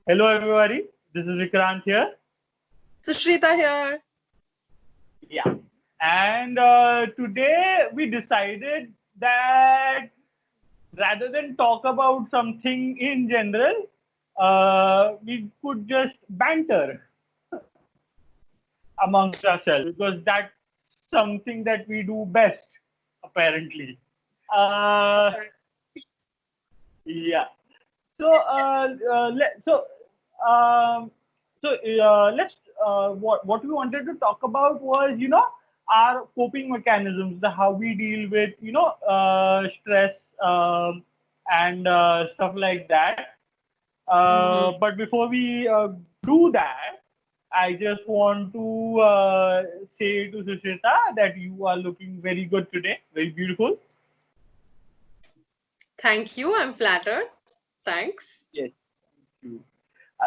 Hello, everybody. This is Vikrant here. Sushreeta here. Yeah. And today we decided that rather than talk about something in general, we could just banter amongst ourselves because that's something that we do best, apparently. Uh, yeah. So, um, let's. What we wanted to talk about was, our coping mechanisms, the how we deal with, stress and stuff like that. Mm-hmm. But before we do that, I just want to say to Sushita that you are looking very good today, very beautiful. Thank you. I'm flattered. Thanks. Yes. You.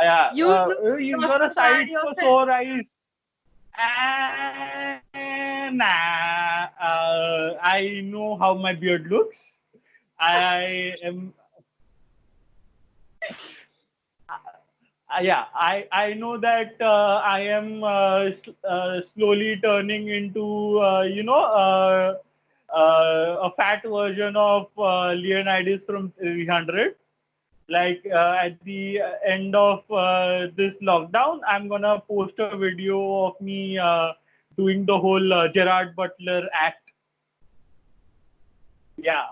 Yeah, You look not you're a so bad sight for yourself. sore eyes. And I know how my beard looks. I am, yeah, I know that I am slowly turning into, a fat version of Leonidas from 300. Like at the end of this lockdown, I'm gonna post a video of me doing the whole Gerard Butler act. Yeah.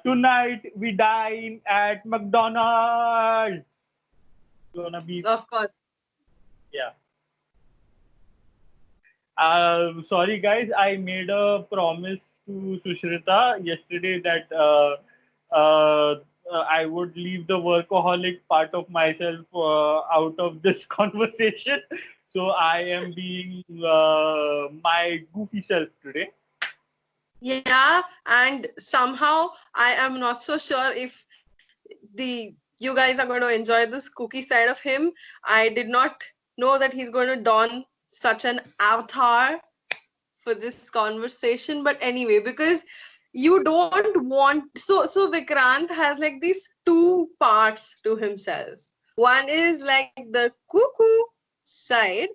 Tonight we dine at McDonald's. Gonna be, Of course. yeah. Sorry guys, I made a promise to Sushrita yesterday that uh, I would leave the workaholic part of myself out of this conversation. So I am being my goofy self today. Yeah, and somehow I am not so sure if the you guys are going to enjoy this cookie side of him. I did not know that he's going to don such an avatar for this conversation. But anyway, because you don't want so Vikrant has like these two parts to himself. One is like the cuckoo side,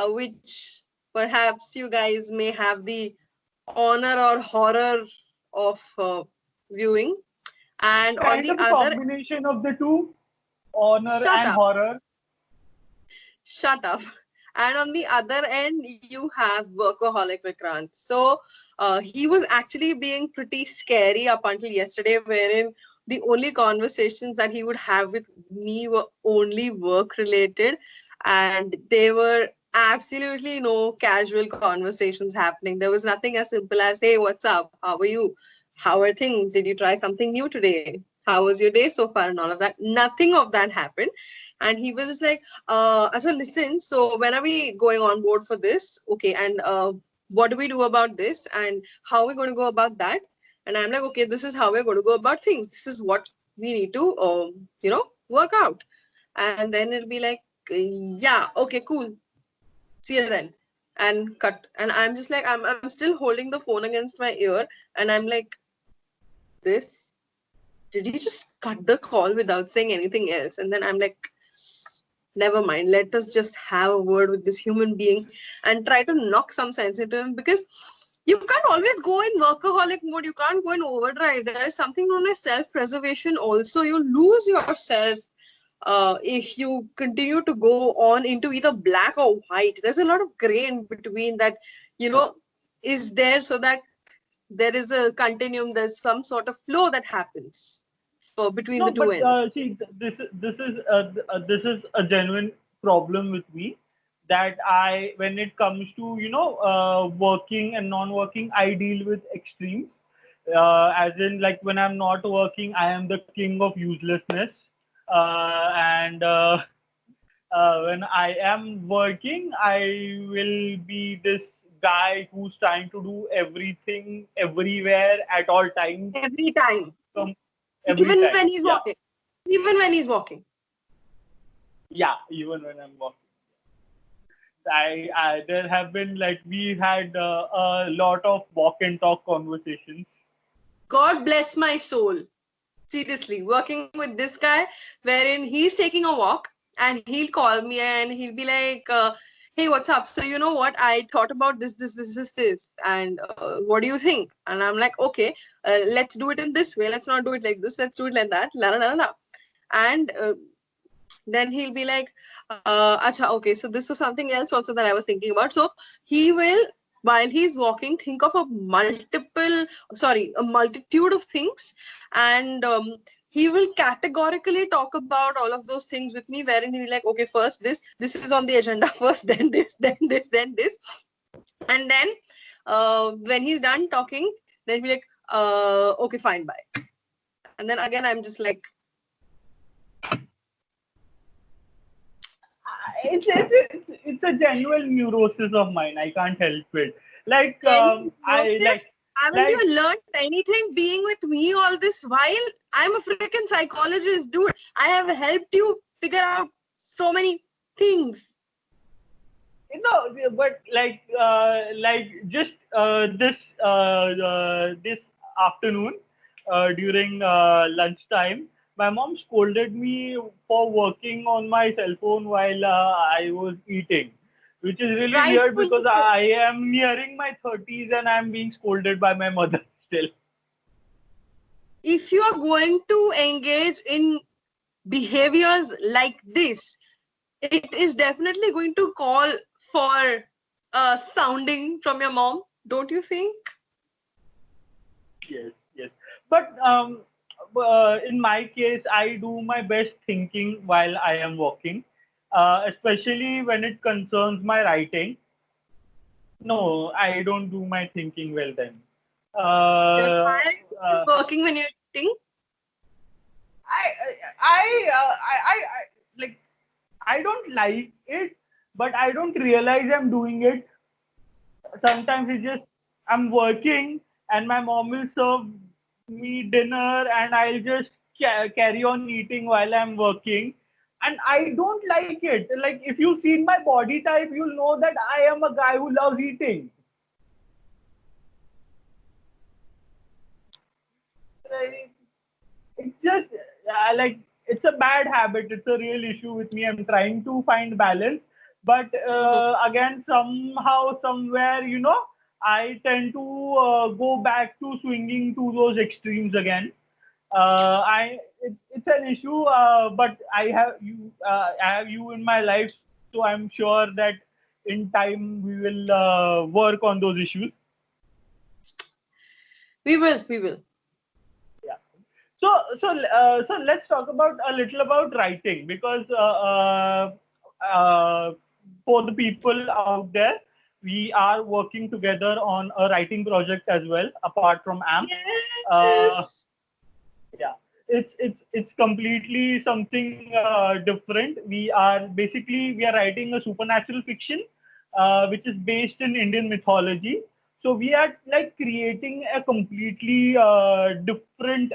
which perhaps you guys may have the honor or horror of viewing, and on Kind the of a other, combination of the two, honor shut and up, horror. shut up. And on the other end, you have workaholic Vikrant. So he was actually being pretty scary up until yesterday, wherein the only conversations that he would have with me were only work related, and they were absolutely no casual conversations happening. There was nothing as simple as, "Hey, what's up? How are you? How are things? Did you try something new today? How was your day so far?" And all of that. Nothing of that happened. And he was just like, so listen, so when are we going on board for this? Okay, and what do we do about this? And how are we going to go about that? And I'm like, okay, this is how we're going to go about things. This is what we need to, work out. And then it'll be like, yeah, okay, cool. See you then. And cut. And I'm just like, I'm still holding the phone against my ear. And I'm like, this? Did you just cut the call without saying anything else? And then I'm like, never mind, let us just have a word with this human being and try to knock some sense into him, because you can't always go in workaholic mode, you can't go in overdrive. There is something known as self-preservation also. You lose yourself if you continue to go on into either black or white. There's a lot of gray in between that, you know is there, so that there is a continuum, there's some sort of flow that happens for between the No, two but ends. see, this is a genuine problem with me that I, when it comes to working and non-working, I deal with extremes. As in, like when I'm not working, I am the king of uselessness, and when I am working, I will be this guy who's trying to do everything, everywhere, at all times, Every time, from every even when time. he's Yeah. walking, even when he's walking. Yeah, even when I'm working. I there have been, like, we've had a lot of walk and talk conversations. God bless my soul. Seriously, working with this guy, wherein he's taking a walk and he'll call me and he'll be like, "Hey, what's up? So you know what? I thought about this, and what do you think?" And I'm like, "Okay, let's do it in this way. Let's not do it like this. Let's do it like that." La la la la. And then he'll be like, "Acha, okay. So this was something else also that I was thinking about." So he will, while he's walking, think of a multitude of things, and he will categorically talk about all of those things with me, wherein he'll be like, "Okay, first this is on the agenda first, then this, then this, then this," and then when he's done talking, then he'll be like, "Okay, fine, bye," and then again I'm just like, It's a genuine neurosis of mine. I can't help it. Like "Any I notice? Haven't like you learned anything being with me all this while? I'm a freaking psychologist, dude. I have helped you figure out so many things." but like just this afternoon during lunchtime, my mom scolded me for working on my cell phone while I was eating, which is really weird Rightfully because so. I am nearing my 30s and I'm being scolded by my mother still. If you are going to engage in behaviors like this, it is definitely going to call for sounding from your mom, don't you think? Yes, yes. But in my case, I do my best thinking while I am walking, especially when it concerns my writing. No, I don't do my thinking well then. Then Uh, why are you still uh, working when you're eating? I, I like I don't like it, but I don't realize I'm doing it. Sometimes it's just I'm working and my mom will serve me dinner and I'll just carry on eating while I'm working. And I don't like it. Like if you've seen my body type, you'll know that I am a guy who loves eating. Like, it's just like it's a bad habit. It's a real issue with me. I'm trying to find balance, but Mhm. again, somehow, somewhere, I tend to go back to swinging to those extremes again. It's an issue, but I have you in my life, so I'm sure that in time we will work on those issues. We will. Yeah. So let's talk about a little about writing because for the people out there, we are working together on a writing project as well, apart from AMP. Uh, Yes. yeah, it's completely something different. We are writing a supernatural fiction, which is based in Indian mythology. So we are like creating a completely different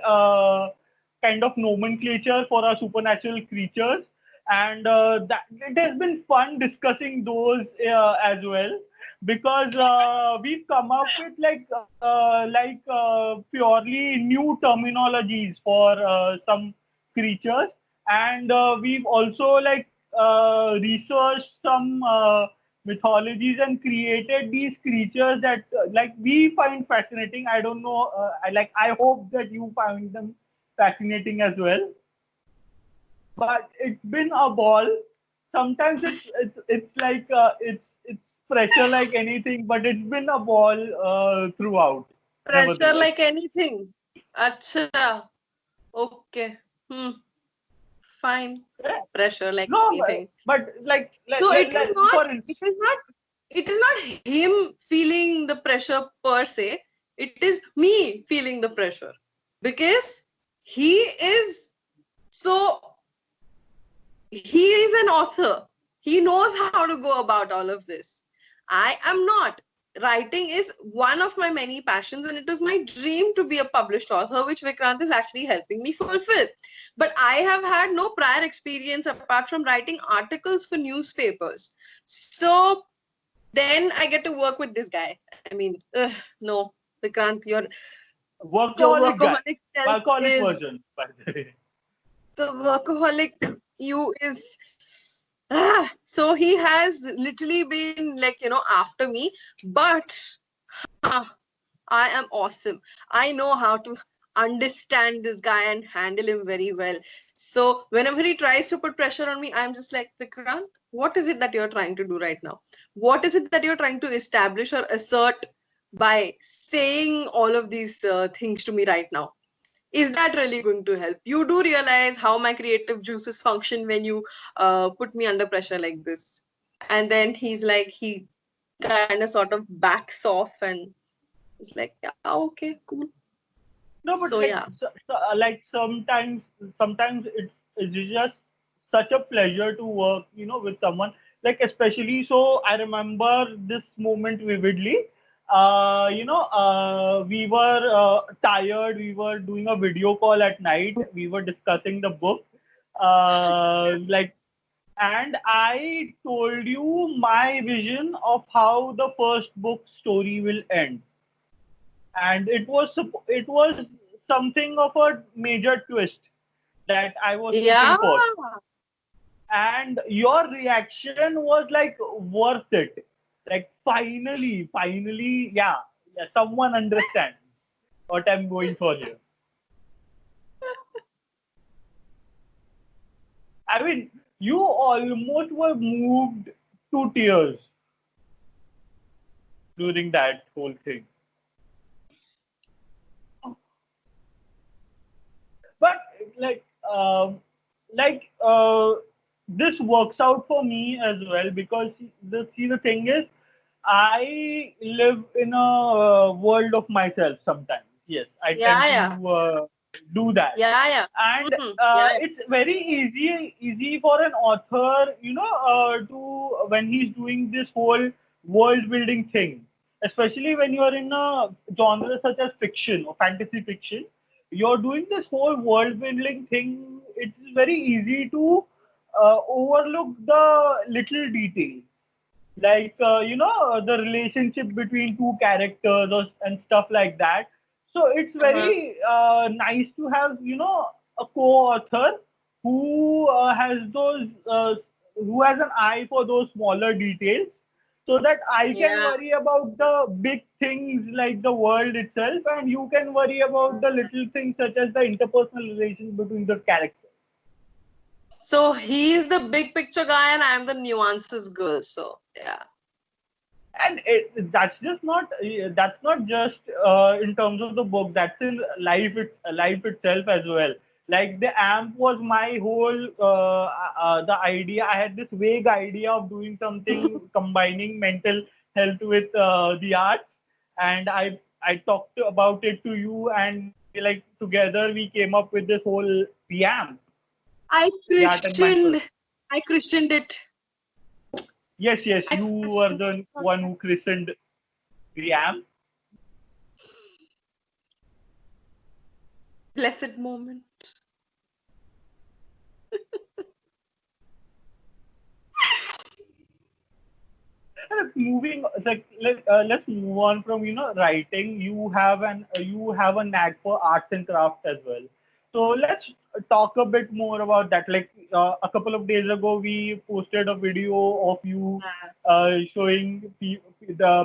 kind of nomenclature for our supernatural creatures, and that it has been fun discussing those as well because we've come up with purely new terminologies for some creatures, and we've also researched some mythologies and created these creatures that we find fascinating. I don't know. I hope that you find them fascinating as well. But it's been a ball. Sometimes it's pressure like anything, but it's been a ball throughout, Pressure nevertheless. like anything. Acha. Okay. Fine. Yeah. Pressure like No, anything. but No, it is not. for It instance, is not. It is not him feeling the pressure per se. It is me feeling the pressure because he is so. He is an author. He knows how to go about all of this. I am not. Writing is one of my many passions, and it is my dream to be a published author, which Vikrant is actually helping me fulfill. But I have had no prior experience apart from writing articles for newspapers. So then I get to work with this guy. I mean, no, Vikrant, your workaholic guy, workaholic self workaholic is version. The workaholic you is so he has literally been like, after me, but ah, I am awesome. I know how to understand this guy and handle him very well. So whenever he tries to put pressure on me, I'm just like, Vikrant, what is it that you're trying to do right now? What is it that you're trying to establish or assert by saying all of these things to me right now? Is that really going to help? You do realize how my creative juices function when you put me under pressure like this. And then he's like, he kind of sort of backs off and it's like, yeah, okay, cool. No, So but yeah. like sometimes it's just such a pleasure to work, with someone. Like especially, so I remember this moment vividly. We were tired. We were doing a video call at night. We were discussing the book. Like, and I told you my vision of how the first book story will end, and it was something of a major twist that I was hoping Yeah. for, and your reaction was like worth it. Like finally, yeah, someone understands what I'm going for here. I mean, you almost were moved to tears during that whole thing. But like like this works out for me as well, because the thing is, I live in a world of myself sometimes. Yes, I Yeah, tend yeah. to do that. Yeah, yeah. And Yeah, yeah. it's very easy for an author, to when he's doing this whole world building thing, especially when you're in a genre such as fiction or fantasy fiction. You're doing this whole world building thing. It's very easy to overlook the little details, like the relationship between two characters, and stuff like that. So it's Uh-huh. very nice to have, a co-author who who has an eye for those smaller details, so that I can Yeah. worry about the big things like the world itself, and you can worry about the little things such as the interpersonal relations between the characters. So he's the big picture guy and I'm the nuances girl. So yeah. And that's not just in terms of the book. That's in life itself as well. Like the amp was my whole the idea. I had this vague idea of doing something combining mental health with the arts, and I talked about it to you, and we like together we came up with this whole the amp, I the art and mindful. Christianed. I Christianed it. Yes, I you were Christianed the one who christened the amp. blessed moment. Moving like let's move on from writing. You have a knack for arts and craft as well. So let's talk a bit more about that. Like a couple of days ago, we posted a video of you showing the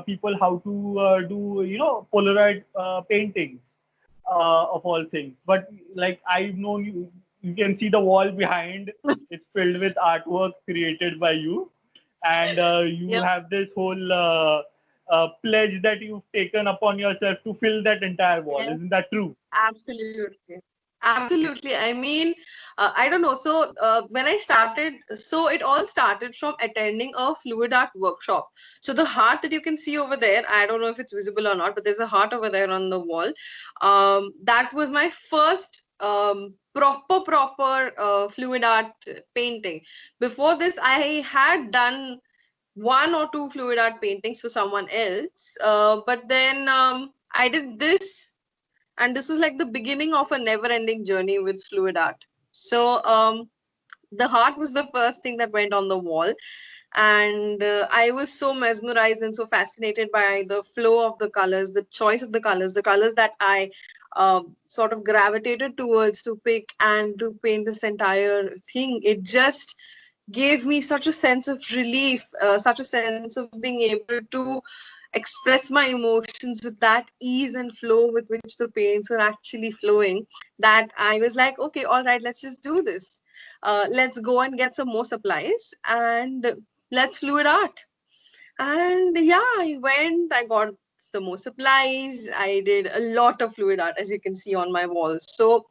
people how to do Polaroid paintings of all things. But like I've known you, you can see the wall behind. It's filled with artwork created by you, and you Yep. have this whole pledge that you've taken upon yourself to fill that entire wall. Yeah. Isn't that true? Absolutely. Absolutely. I mean, I don't know. So, when I started, so it all started from attending a fluid art workshop. So, the heart that you can see over there, I don't know if it's visible or not, but there's a heart over there on the wall. That was my first proper fluid art painting. Before this, I had done one or two fluid art paintings for someone else, but then I did this, and this was like the beginning of a never ending journey with fluid art. So the heart was the first thing that went on the wall, and I was so mesmerized and so fascinated by the flow of the colors, the choice of the colors that I sort of gravitated towards to pick and to paint this entire thing. It just gave me such a sense of relief, such a sense of being able to express my emotions with that ease and flow with which the paints were actually flowing, that I was like, okay, all right, let's just do this. Let's go and get some more supplies and let's fluid art. And yeah, I went, I got the more supplies. I did a lot of fluid art, as you can see on my walls. So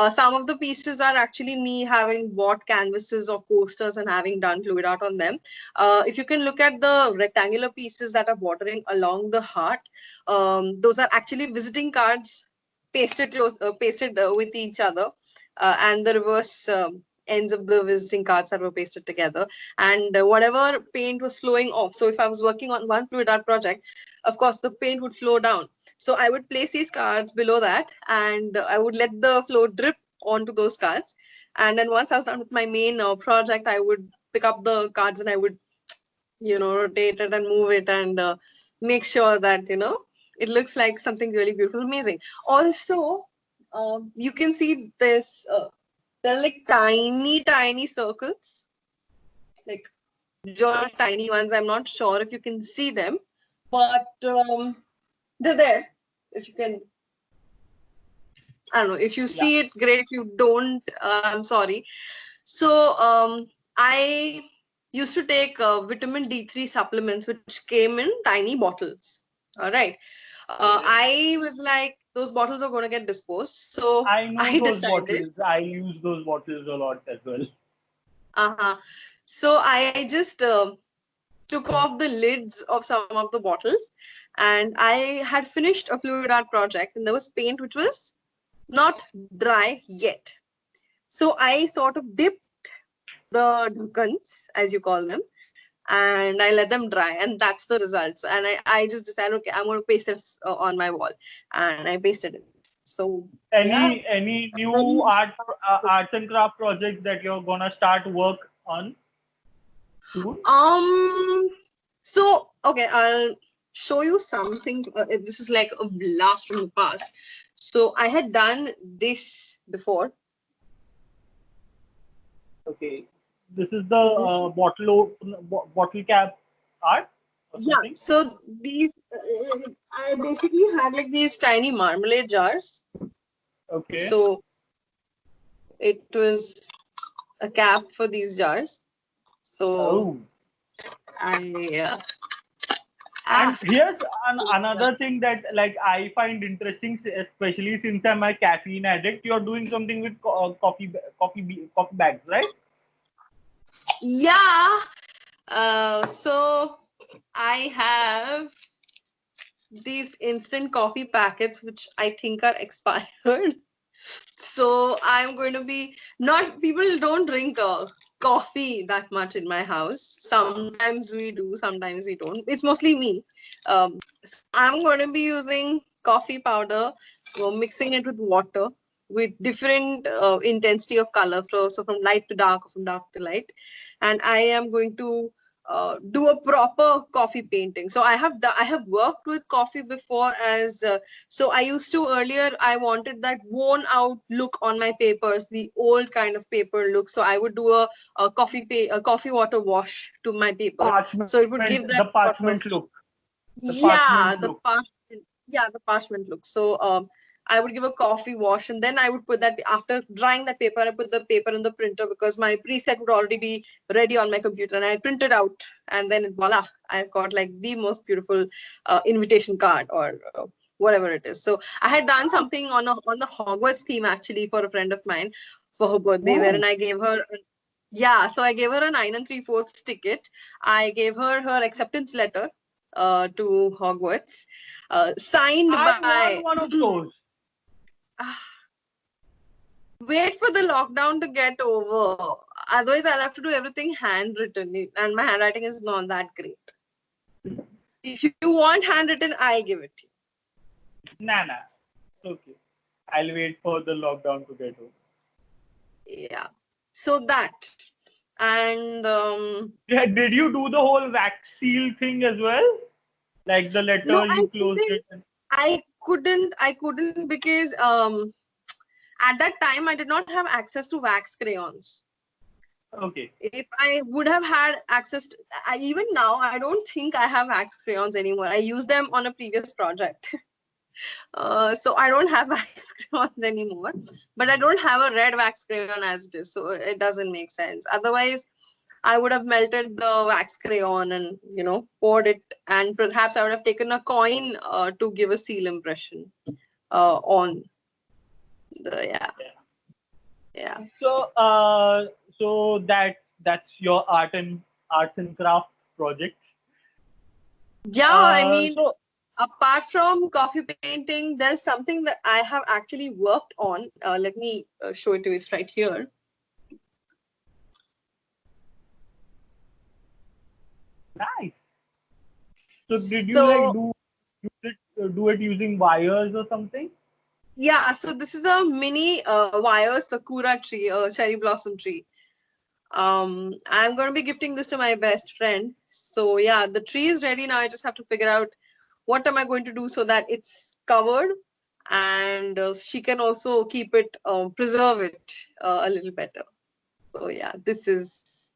some of the pieces are actually me having bought canvases or posters and having done fluid art on them. If you can look at the rectangular pieces that are bordering along the heart, those are actually visiting cards pasted close, pasted with each other, and the reverse ends of the visiting cards that were pasted together, and whatever paint was flowing off. So if I was working on one fluid art project, of course the paint would flow down. So I would place these cards below that, and I would let the flow drip onto those cards. And then once I was done with my main project, I would pick up the cards and I would, rotate it and move it and make sure that, it looks like something really beautiful, amazing. Also, you can see this, they're like tiny, tiny circles, like jolly tiny ones. I'm not sure if you can see them, but they're there. If you can, I don't know. If you see it, great. If you don't, I'm sorry. So I used to take vitamin D3 supplements, which came in tiny bottles. All right. I was like, those bottles are going to get disposed. So I know I those decided. bottles. I use those bottles a lot as well. Uh-huh. So I just took off the lids of some of the bottles, and I had finished a fluid art project, and there was paint which was not dry yet. So I sort of dipped the dukkans, as you call them, and I let them dry, and that's the results. And I just decided, okay, I'm going to paste this on my wall, and I pasted it. So yeah. Any new arts and craft projects that you're gonna start work on soon? So okay, I'll show you something. This is like a blast from the past. So I had done this before. Okay, this is the bottle cap art. Yeah. So these, I basically had like these tiny marmalade jars. Okay. So it was a cap for these jars. So I. And here's another thing that like I find interesting, especially since I'm a caffeine addict. You're doing something with coffee bags, right? Yeah. So I have these instant coffee packets, which I think are expired. So I'm going to be not, people don't drink coffee that much in my house. Sometimes we do, sometimes we don't. It's mostly me. So I'm going to be using coffee powder, mixing it with water with different intensity of color. So from light to dark, or from dark to light. And I am going to do a proper coffee painting. So I have worked with coffee before as so I used to earlier. I wanted that worn out look on my papers, the old kind of paper look. So I would do a coffee water wash to my paper. Parchment, So it would give that the parchment look. The yeah, parchment look. the parchment look. So I would give a coffee wash, and then I would put that, after drying that paper, I put the paper in the printer because my preset would already be ready on my computer, and I printed out, and then voila, I've got like the most beautiful invitation card or whatever it is. So I had done something on the Hogwarts theme actually for a friend of mine for her birthday, wherein I gave her. Yeah, so I gave her a 9 3/4 ticket. I gave her acceptance letter to Hogwarts, signed I by. want one of those. Wait for the lockdown to get over. Otherwise, I'll have to do everything handwritten, and my handwriting is not that great. If you want handwritten, I give it to you. Nah. Okay. I'll wait for the lockdown to get over. Yeah. So that. And yeah, did you do the whole wax seal thing as well? Like the letter, no, you closed it. couldn't because at that time I did not have access to wax crayons. Okay. If I would have had access to, even now, I don't think I have wax crayons anymore. I used them on a previous project. So I don't have wax crayons anymore. But I don't have a red wax crayon as it is. So it doesn't make sense. Otherwise, I would have melted the wax crayon and, poured it. And perhaps I would have taken a coin to give a seal impression on the, yeah. Yeah. So that's your arts and craft projects. Yeah, I mean, So apart from coffee painting, there's something that I have actually worked on. Let me show it to you. It's right here. nice. So did you So, do it using wires or something? yeah, so this is a mini wire sakura tree, a cherry blossom tree. I'm going to be gifting this to my best friend. So, yeah, the tree is ready now. I just have to figure out what am I going to do so that it's covered and she can also keep it, preserve it a little better. So, yeah, this is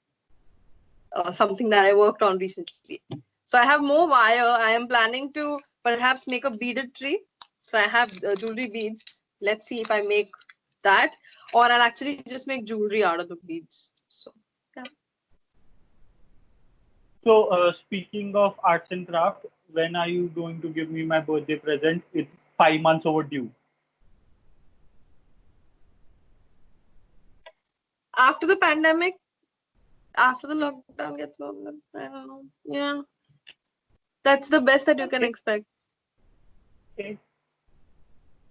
something that I worked on recently. So I have more wire. I am planning to perhaps make a beaded tree. So I have jewelry beads. Let's see if I make that, or I'll actually just make jewelry out of the beads. So yeah. So speaking of arts and craft, when are you going to give me my birthday present? It's 5 months overdue. After the pandemic, after the lockdown gets over, I don't know. Yeah, that's the best that you can Okay. expect. Okay.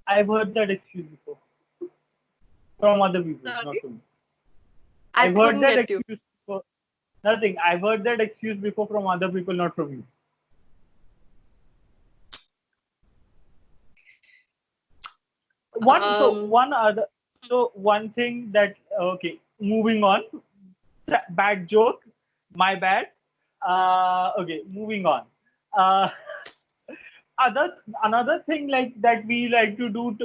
I've heard that excuse before from other people, not Sorry, from me. I I've heard couldn't that get you. excuse before. Nothing. I've heard that excuse before from other people, not from you. One so Um, one other so one thing that okay, moving on. Bad joke, my bad. Okay, moving on. Uh, other Another thing like that we like to do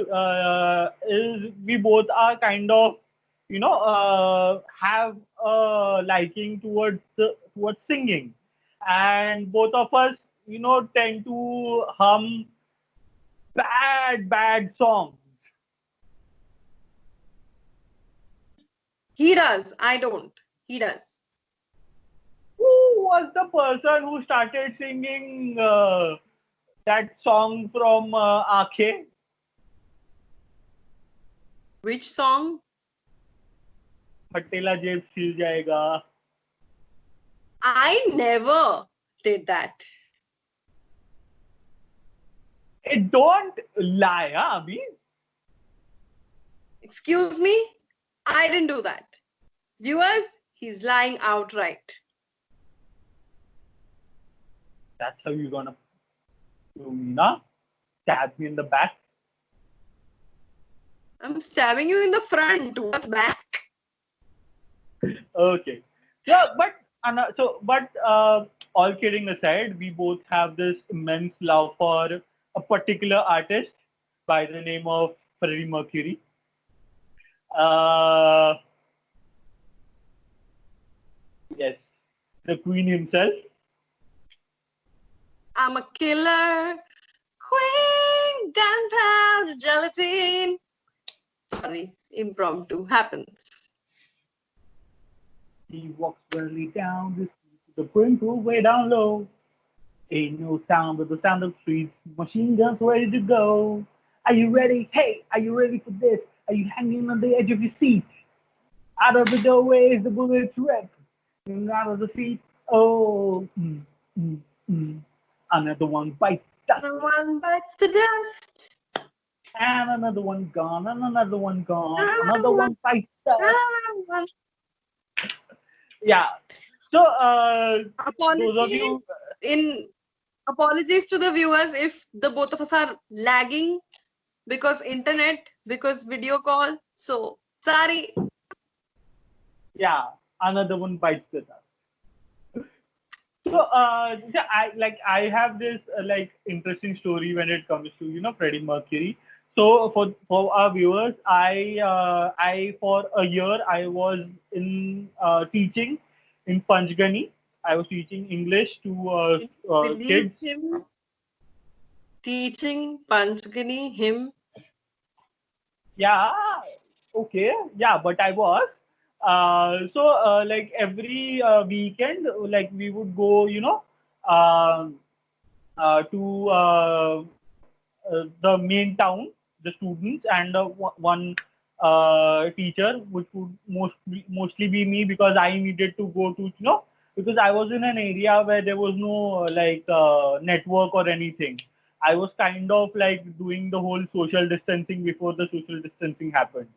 is we both are kind of have a liking towards singing, and both of us tend to hum bad songs. he does. I don't. He does. Who was the person who started singing that song from Aake? Which song? फटेला जेब सिल जाएगा. I never did that. Don't lie, huh, Abhi? Excuse me? I didn't do that. Viewers, he's lying outright. That's how you're gonna do me, nah? Stab me in the back. I'm stabbing you in the front. What's back? Okay. Yeah, but all kidding aside, we both have this immense love for a particular artist by the name of Freddie Mercury. Uh, yes, the Queen himself. I'm a killer. Queen, gunpowder, gelatine. Sorry, impromptu happens. He walks barely down the street, the sprinkle way down low. Ain't no sound but the sound of streets, machine guns ready to go. Are you ready? Hey, are you ready for this? Are you hanging on the edge of your seat? Out of the doorway is the bullets rip. And out of the seat, oh, mm. Another one bites dust. The one bites the dust. And another one gone, and another one gone. Another Another one, one bites dust. another one. Yeah. So, those of Apologies you, in apologies to the viewers if the both of us are lagging because internet, because video call. So sorry. yeah, another one bites the dust. So, yeah, I have this like interesting story when it comes to Freddie Mercury. So for our viewers, I for a year I was in teaching in Panchgani. I was teaching English to Can you believe kids. him teaching Panchgani, him? Yeah, okay, yeah, but I was. So like every weekend, like we would go, um to the main town, the students, and one teacher, which would mostly be me because I needed to go to, because I was in an area where there was no network or anything. I was kind of like doing the whole social distancing before the social distancing happened.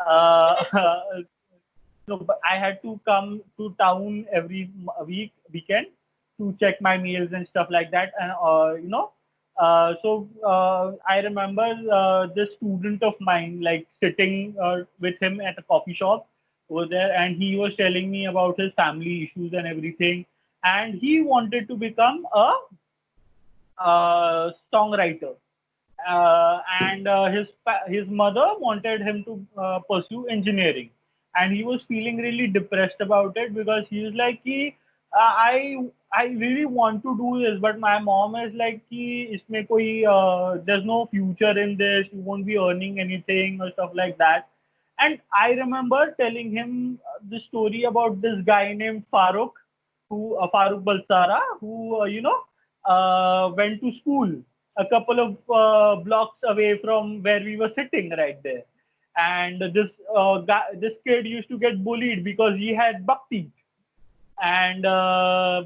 Uh, no, but I had to come to town every weekend to check my meals and stuff like that. And I remember this student of mine like sitting with him at a coffee shop over there, and he was telling me about his family issues and everything. And he wanted to become a songwriter, and his mother wanted him to pursue engineering, and he was feeling really depressed about it because he was like, I really want to do this, but my mom is like, isme koi, there's no future in this. You won't be earning anything or stuff like that. And I remember telling him the story about this guy named Farooq, who Farooq Balsara, who went to school a couple of blocks away from where we were sitting right there. And this kid used to get bullied because he had buck teeth, and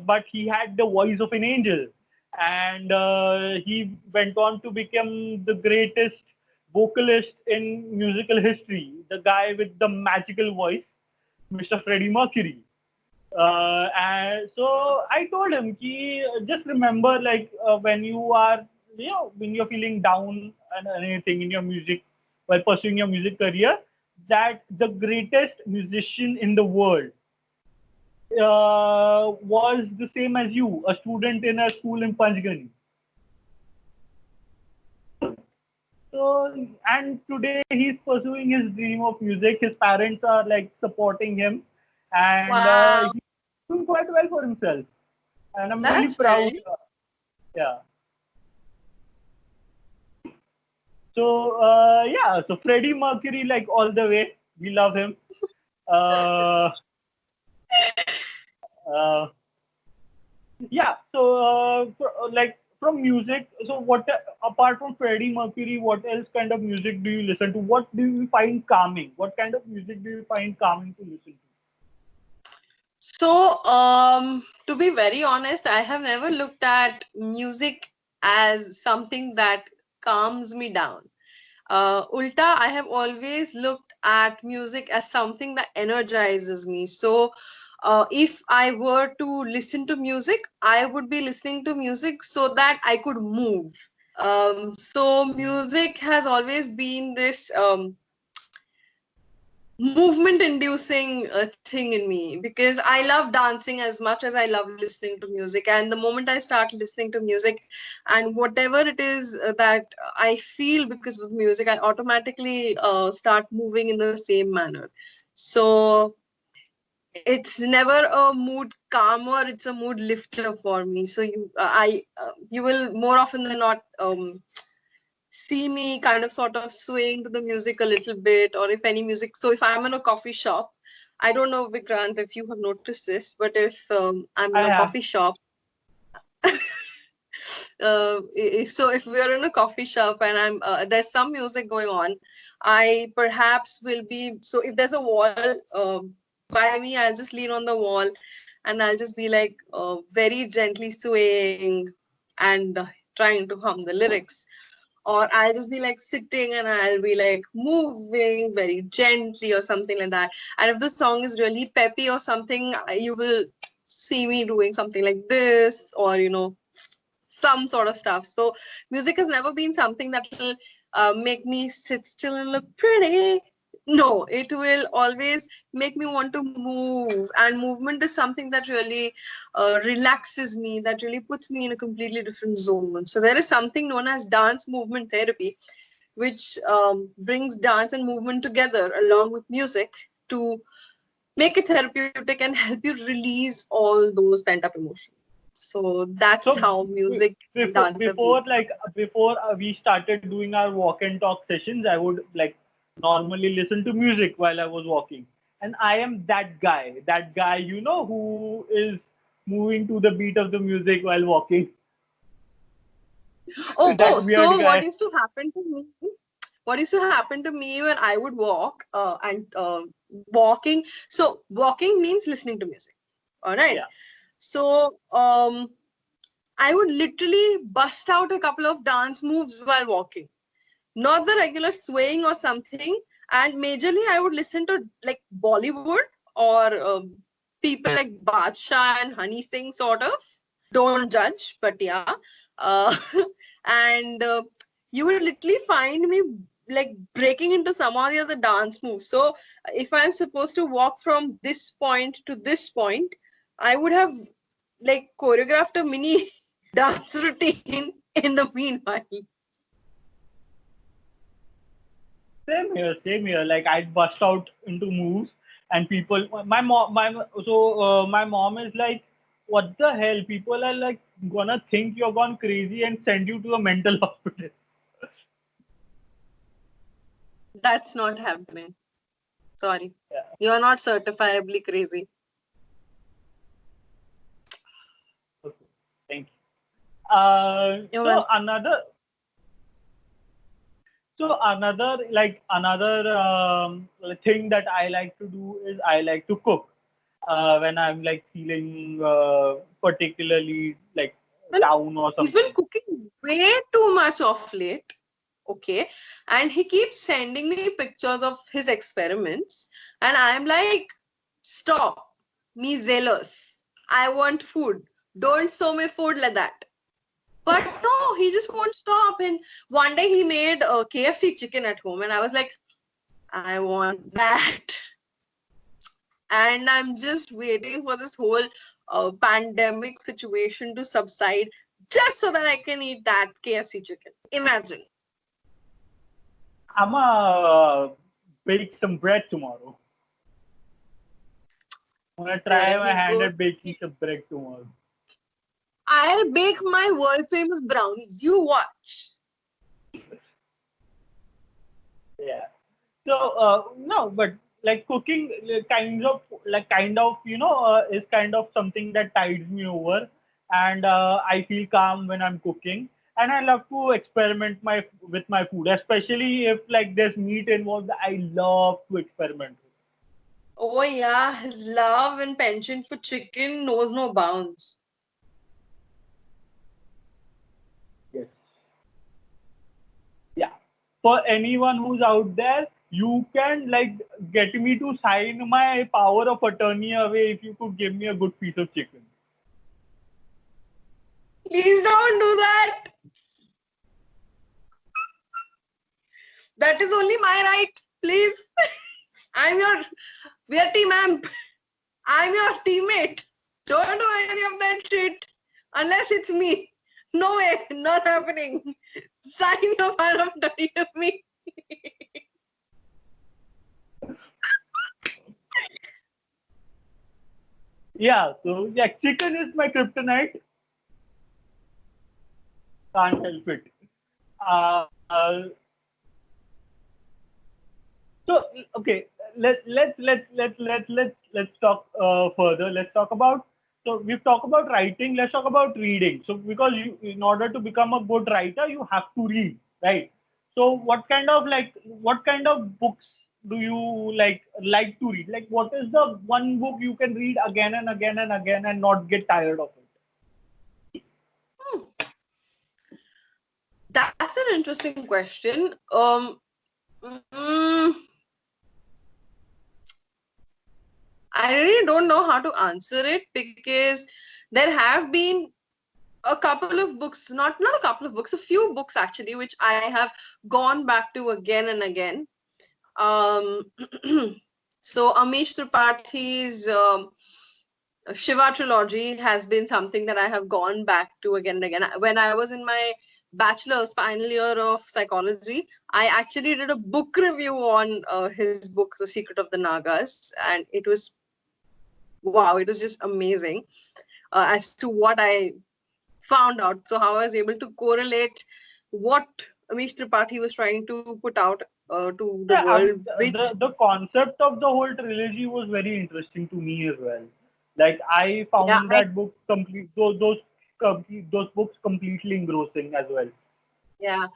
but he had the voice of an angel, and he went on to become the greatest vocalist in musical history, the guy with the magical voice, Mr. Freddie Mercury. And so I told him, ki, just remember, like when you are, when you're feeling down and anything in your music, while pursuing your music career, that the greatest musician in the world was the same as you, a student in a school in Panchgani. So, and today he's pursuing his dream of music. His parents are like supporting him, and Wow, he's doing quite well for himself. And I'm really that's proud. nice. Yeah. So yeah, so Freddie Mercury, like all the way, we love him. Uh, uh, yeah. So like from music, so what apart from Freddie Mercury, what else kind of music do you listen to? What do you find calming? What kind of music do you find calming to listen to? So, to be very honest, I have never looked at music as something that calms me down. Ulta, I have always looked at music as something that energizes me. So, if I were to listen to music, I would be listening to music so that I could move. So, music has always been this movement inducing thing in me because I love dancing as much as I love listening to music. And the moment I start listening to music and whatever it is that I feel because of music, I automatically start moving in the same manner. So it's never a mood calmer, it's a mood lifter for me. So you will more often than not see me kind of sort of swaying to the music a little bit, or if any music. So if I'm in a coffee shop, I don't know, Vikrant, if you have noticed this, but if I'm in I a have. coffee shop, so if we're in a coffee shop and there's some music going on, I perhaps will be. So if there's a wall by me, I'll just lean on the wall and I'll just be like very gently swaying and trying to hum the lyrics, or I'll just be like sitting and I'll be like moving very gently or something like that. And if the song is really peppy or something, you will see me doing something like this, or some sort of stuff. So music has never been something that will make me sit still and look pretty. No, it will always make me want to move, and movement is something that really relaxes me, that really puts me in a completely different zone. So there is something known as dance movement therapy, which brings dance and movement together along with music to make it therapeutic and help you release all those pent up emotions. So that's So how music and before dance have before been. like before we started doing our walk and talk sessions, I would like normally listen to music while I was walking, and I am that guy who is moving to the beat of the music while walking. Oh, That weird so what guy. used to happen to me? What used to happen to me when I would walk and walking? So walking means listening to music. All right. Yeah. So I would literally bust out a couple of dance moves while walking, not the regular swaying or something. And majorly, I would listen to like Bollywood or people like Badshah and Honey Singh, sort of. Don't judge, but yeah. Uh, and you would literally find me like breaking into some of the other dance moves. So if I'm supposed to walk from this point to this point, I would have like choreographed a mini dance routine in the meanwhile. Same here, same here. Like I'd bust out into moves, and people, my mom is like, "What the hell? People are like gonna think you're gone crazy and send you to a mental hospital." That's not happening. Sorry. Yeah. You're not certifiably crazy. Okay. Thank you. You're welcome. So another thing that I like to do is I like to cook when I'm like feeling particularly like Well, down or he's been something. cooking way too much of late. Okay. And he keeps sending me pictures of his experiments. And I'm like, stop. Me zealous. I want food. Don't show me food like that. But no, he just won't stop. And one day he made a KFC chicken at home. And I was like, I want that. And I'm just waiting for this whole pandemic situation to subside just so that I can eat that KFC chicken. Imagine. I'm gonna bake some bread tomorrow. I'm gonna try There my he hand goes. at baking some bread tomorrow. I'll bake my world famous brownies. You watch. Yeah. So no, but like cooking kind of is kind of something that tides me over, and I feel calm when I'm cooking, and I love to experiment with my food, especially if like there's meat involved. I love to experiment. Oh, yeah. His love and penchant for chicken knows no bounds. Yes. Yeah. For anyone who's out there, you can like get me to sign my power of attorney away if you could give me a good piece of chicken. Please don't do that. That is only my right. Please. I'm your. We are team amp. I'm your teammate. Don't do any of that shit unless it's me. No way, not happening. Sign your power of attorney to me. Yeah, so yeah, chicken is my kryptonite. Can't help it. Uh, so okay, let's talk further. Let's talk about. So we've talked about writing. Let's talk about reading. So because in order to become a good writer, you have to read, right? So what kind of books do you like to read? Like, what is the one book you can read again and again and again and not get tired of it? Hmm, that's an interesting question. Mm, I really don't know how to answer it because there have been a couple of books, not a couple of books, a few books actually, which I have gone back to again and again. So Amish Tripathi's Shiva trilogy has been something that I have gone back to again and again. When I was in my bachelor's final year of psychology, I actually did a book review on his book, The Secret of the Nagas, and it was wow, it was just amazing as to what I found out. So how I was able to correlate what Amish Tripathi was trying to put out to the Yeah, world, the which the concept of the whole trilogy was very interesting to me as well. Like I yeah, found that book complete those books completely engrossing as well. yeah.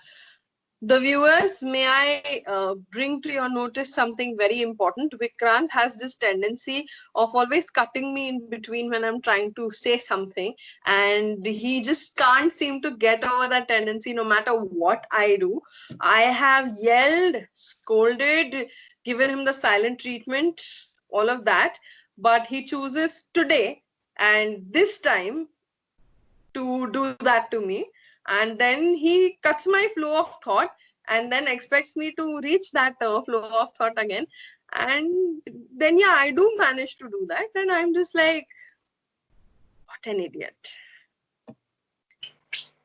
The viewers, may I bring to your notice something very important? Vikrant has this tendency of always cutting me in between when I'm trying to say something, and he just can't seem to get over that tendency no matter what I do. I have yelled, scolded, given him the silent treatment, all of that, but he chooses today and this time to do that to me, and then he cuts my flow of thought and then expects me to reach that flow of thought again, and then yeah, I do manage to do that, and I'm just like, what an idiot.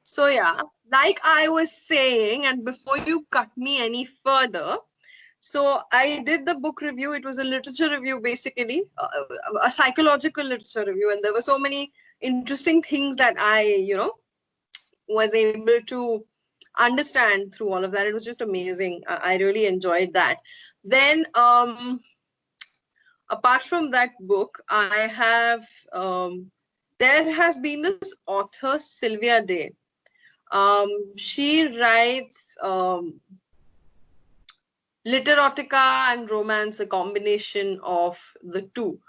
So yeah, like I was saying, and before you cut me any further, so I did the book review. It was a literature review, basically, a psychological literature review, and there were so many interesting things that I, was able to understand through all of that. It was just amazing. I really enjoyed that. Then, apart from that book, I have there has been this author Sylvia Day. She writes literotica and romance, a combination of the two.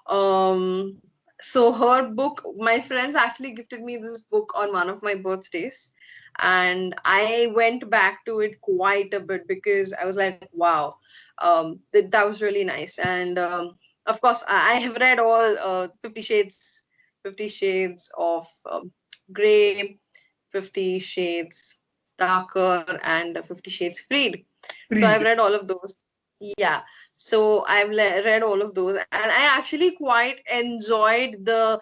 Um, so her book, my friends actually gifted me this book on one of my birthdays, and I went back to it quite a bit because I was like, wow, that was really nice. And of course, I have read all 50 Shades of Grey, 50 Shades Darker, and 50 Shades Freed. So I've Freed. read all of those. Yeah. So I've read all of those, and I actually quite enjoyed the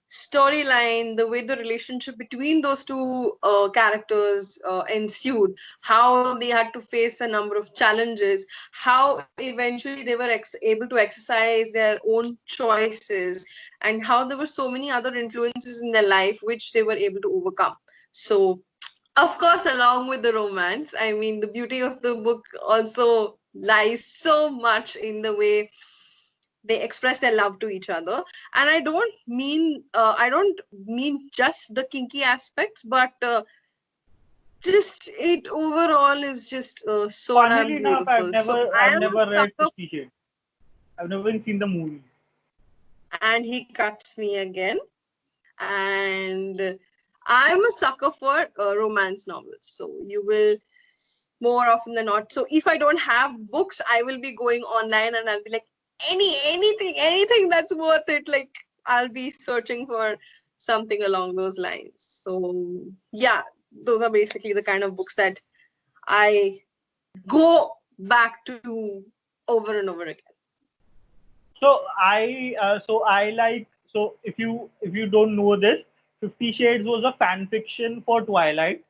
storyline, the way the relationship between those two characters ensued, how they had to face a number of challenges, how eventually they were able to exercise their own choices, and how there were so many other influences in their life which they were able to overcome. So of course, along with the romance, I mean, the beauty of the book also lies so much in the way they express their love to each other. And I don't mean just the kinky aspects, but just it overall is just so damn Funnily enough, beautiful. So I I've am a never read sucker, 50 Shades. I've never even seen the movie. and he cuts me again. And I'm a sucker for romance novels. So you will more often than not. So if I don't have books, I will be going online and I'll be like, anything that's worth it. Like I'll be searching for something along those lines. So yeah, those are basically the kind of books that I go back to over and over again. So if you don't know this, 50 Shades was a fan fiction for Twilight,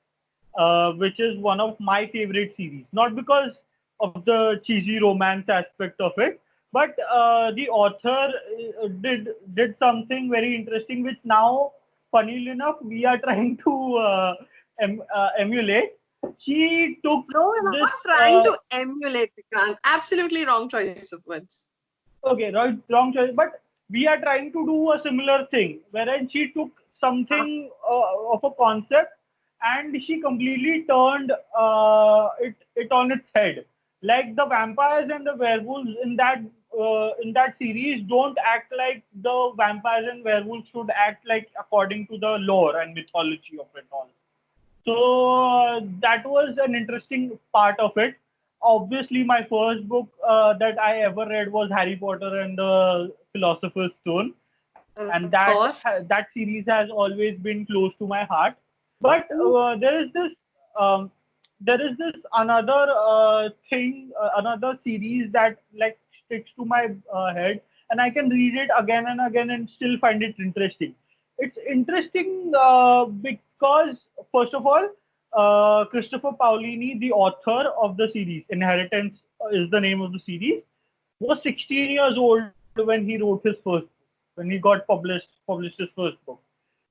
which is one of my favorite series. Not because of the cheesy romance aspect of it, but the author did something very interesting, which now, funnily enough, we are trying to emulate. She took No, we're this. not trying to emulate Vikrant. Absolutely wrong choice of words. Okay, right, wrong choice. But we are trying to do a similar thing, wherein she took something of a concept and she completely turned it on its head. Like the vampires and the werewolves in that series don't act like the vampires and werewolves should act like according to the lore and mythology of it all. So that was an interesting part of it. Obviously, my first book that I ever read was Harry Potter and the Philosopher's Stone, and Of course. that series has always been close to my heart. But Ooh. there is um, there is this another thing, another series that like sticks to my head, and I can read it again and again and still find it interesting. It's interesting because, first of all, Christopher Paolini, the author of the series, Inheritance is the name of the series, was 16 years old when he wrote his first book, when he got published his first book.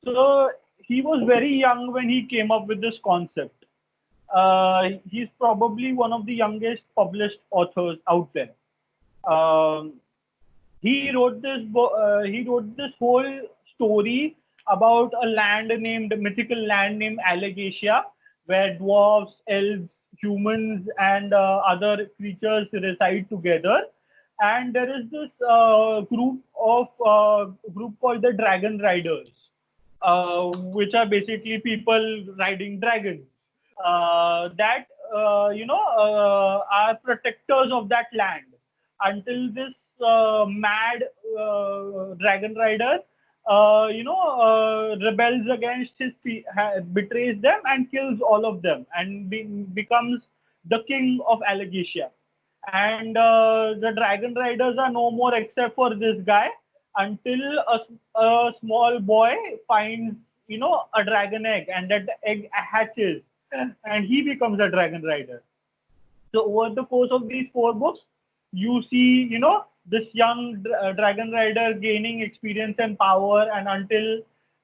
So he was very young when he came up with this concept. He's probably one of the youngest published authors out there. Um, he wrote this he wrote this whole story about a land named mythical land named Allegatia, where dwarves, elves, humans, and other creatures reside together. And there is this group called the Dragon Riders, which are basically people riding dragons. That are protectors of that land until this mad dragon rider rebels against betrays them and kills all of them and becomes the king of Allegatia. And the dragon riders are no more except for this guy until a small boy finds a dragon egg, and that egg hatches and he becomes a dragon rider. So over the course of these four books, you see, this young dragon rider gaining experience and power, and until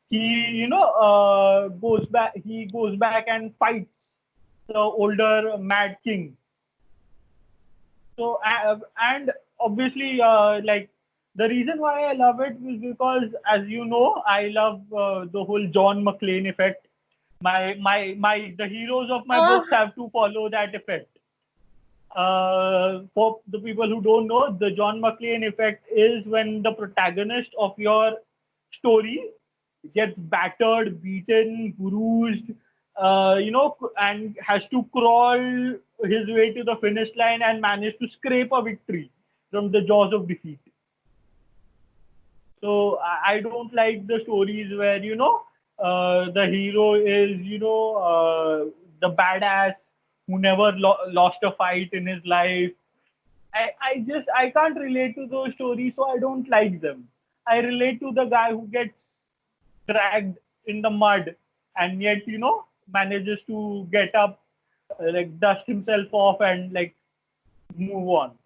he goes back and fights the older Mad King. So and obviously, like the reason why I love it is because, as you know, I love the whole John McClane effect. The heroes of my Ah, books have to follow that effect. For the people who don't know, the John McClane effect is when the protagonist of your story gets battered, beaten, bruised, and has to crawl his way to the finish line and manage to scrape a victory from the jaws of defeat. So I don't like the stories where the hero is the badass who never lost a fight in his life. I can't relate to those stories, so I don't like them. I relate to the guy who gets dragged in the mud and yet manages to get up, like dust himself off and like move on.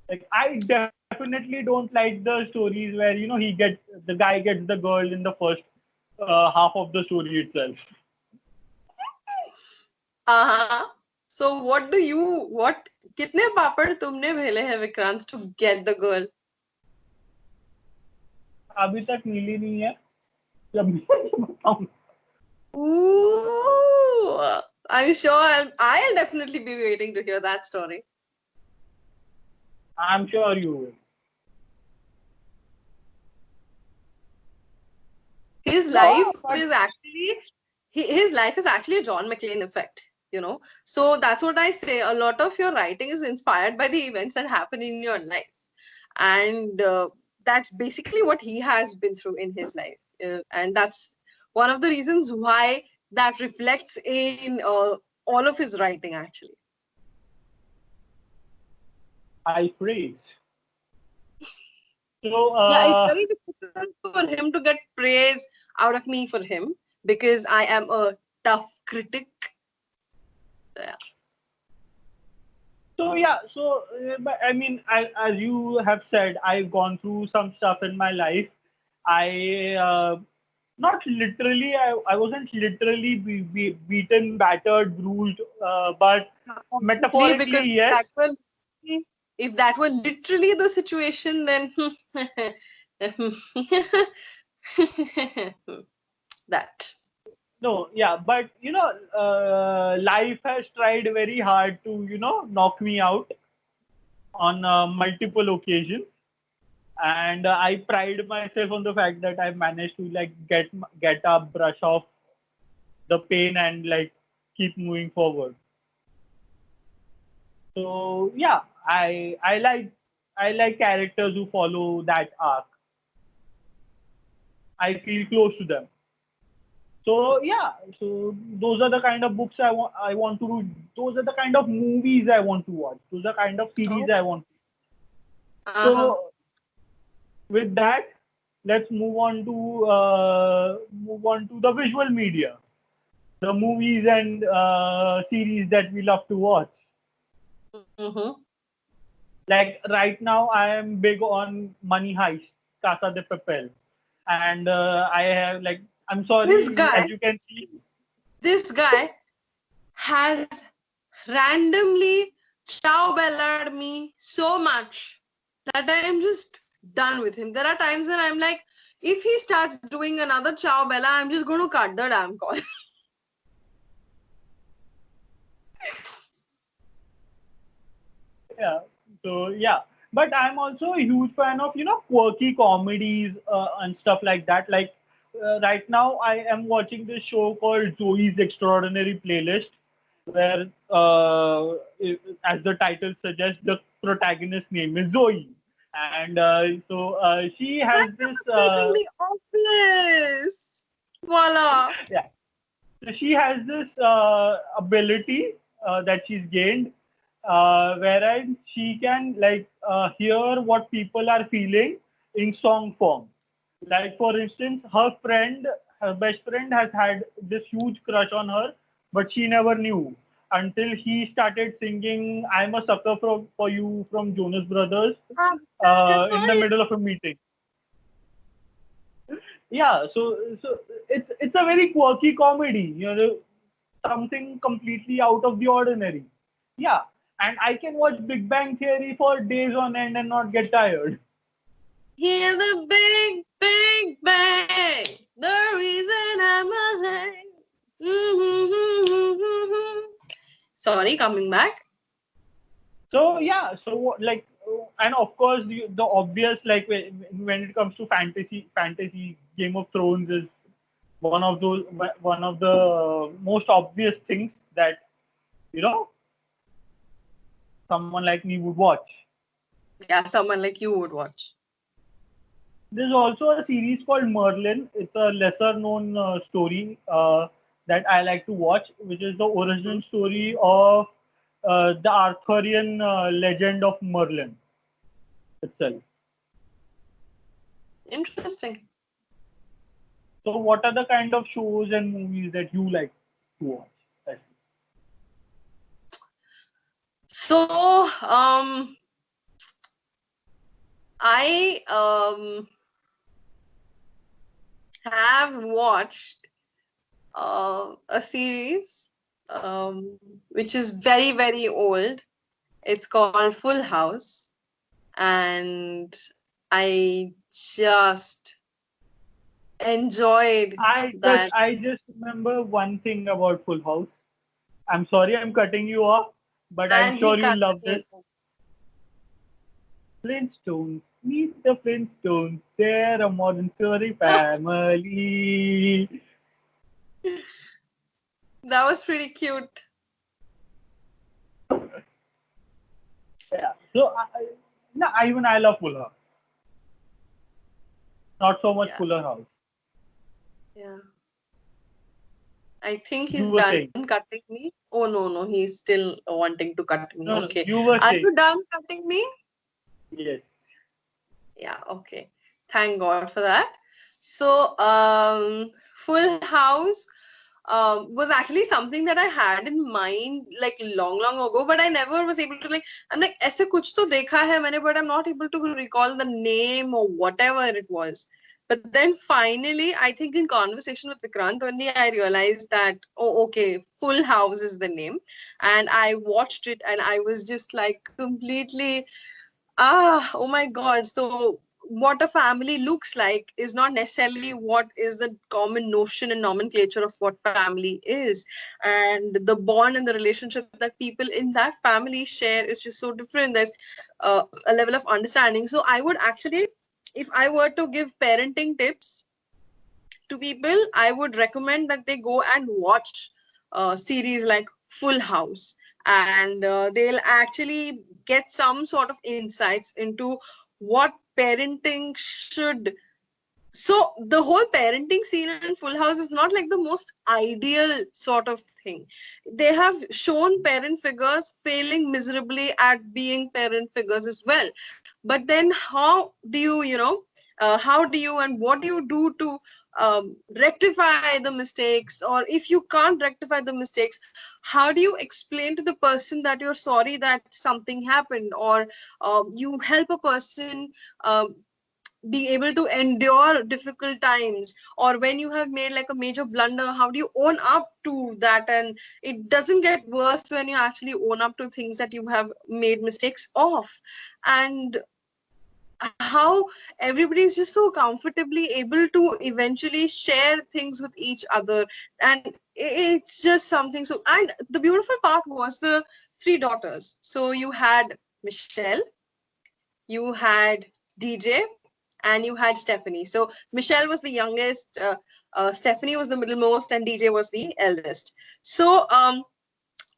Like I definitely don't like the stories where the guy gets the girl in the first half of the story itself. uh-huh. So what कितने पापड़ तुमने भेले हैं Vikrant to get the girl? अभी तक मिली नहीं है. जब मिलेगी बताऊंगा. Ooh, I'm sure I'll definitely be waiting to hear that story. I'm sure you will. His No, life but is actually his life is actually a John McClane effect, So that's what I say. A lot of your writing is inspired by the events that happen in your life, and that's basically what he has been through in his life, and that's one of the reasons why that reflects in all of his writing, actually. I praise. So, Yeah, it's very difficult for him to get praise out of me for him because I am a tough critic. Yeah. so yeah, so but I mean, as you have said, I've gone through some stuff in my life. I not literally, I wasn't literally beaten, battered, bruised, but Obviously, because metaphorically, yes. if that were literally the situation, then that. No, yeah, but life has tried very hard to knock me out on multiple occasions, and I pride myself on the fact that I've managed to like get up, brush off the pain, and like keep moving forward. So yeah, I like characters who follow that arc. I feel close to them. So yeah, so those are the kind of books I want to read. Those are the kind of movies I want to watch. Those are kind of series Oh. I want. Uh-huh. So with that, let's move on to the visual media, the movies and series that we love to watch. Mm-hmm. Like right now, I am big on Money Heist, Casa de Papel, and I have like I'm This sorry, guy, as you can see, this guy has randomly chow bellared me so much that I am just done with him. There are times when I'm like, if he starts doing another chow bella, I'm just going to cut the damn call. yeah. So yeah, but I'm also a huge fan of quirky comedies and stuff like that. Like right now, I am watching this show called Joey's Extraordinary Playlist, where as the title suggests, the protagonist name is Zoe, and she Why has am this I taking the office? Voila. yeah. So she has this ability that she's gained, wherein she can hear what people are feeling in song form. Like for instance, her best friend, has had this huge crush on her, but she never knew until he started singing "I'm a sucker for you" from Jonas Brothers I'm better for in the you. middle of a meeting. Yeah, so it's a very quirky comedy, something completely out of the ordinary. Yeah, and I can watch Big Bang Theory for days on end and not get tired. Hear the big, big bang. The reason I'm alive. Mm-hmm. Sorry, coming back. So yeah, and of course the obvious, like when it comes to fantasy, Game of Thrones is one of the most obvious things that you know someone like me would watch. Yeah, someone like you would watch. There's also a series called Merlin. It's a lesser known story that I like to watch, which is the Hmm. origin story of the Arthurian legend of Merlin itself. Interesting. So, what are the kind of shows and movies that you like to watch? Leslie? So, I have watched a series which is very, very old. It's called Full House. And I just enjoyed that. I just remember one thing about Full House. I'm sorry I'm cutting you off, but I'm And he sure you'll cut love me. this. Flintstones. Meet the Flintstones. They're a modern story family. That was pretty cute. Yeah. So, no, even I love Full House. Not so much Yeah, Fuller House. yeah. I think You he's were done saying. cutting me. Oh, no, no, he's still wanting to cut me. No, no, Okay. you were Are saying. you done cutting me? Yes. Yeah, okay. Thank God for that. So, Full House was actually something that I had in mind like long, long ago, but I never was able to like. I'm like, ऐसे कुछ तो देखा है मैंने, but I'm not able to recall the name or whatever it was. But then finally, I think in conversation with Vikrant, only I realized that, oh, okay, Full House is the name. And I watched it and I was just like completely oh my God. So, what a family looks like is not necessarily what is the common notion and nomenclature of what family is. And the bond and the relationship that people in that family share is just so different. There's a level of understanding. So, I would actually, if I were to give parenting tips to people, I would recommend that they go and watch series like Full House, and they'll actually get some sort of insights into what parenting should So the whole parenting scene in Full House is not like the most ideal sort of thing. They have shown parent figures failing miserably at being parent figures as well. But then how do you, how do you and what do you do to rectify the mistakes? Or if you can't rectify the mistakes, how do you explain to the person that you're sorry that something happened? Or you help a person be able to endure difficult times, or when you have made like a major blunder, how do you own up to that? And it doesn't get worse when you actually own up to things that you have made mistakes of. And how everybody is just so comfortably able to eventually share things with each other. And it's just something. So, and the beautiful part was the three daughters. So you had Michelle, you had DJ, and you had Stephanie. So Michelle was the youngest, Stephanie was the middlemost, and DJ was the eldest. So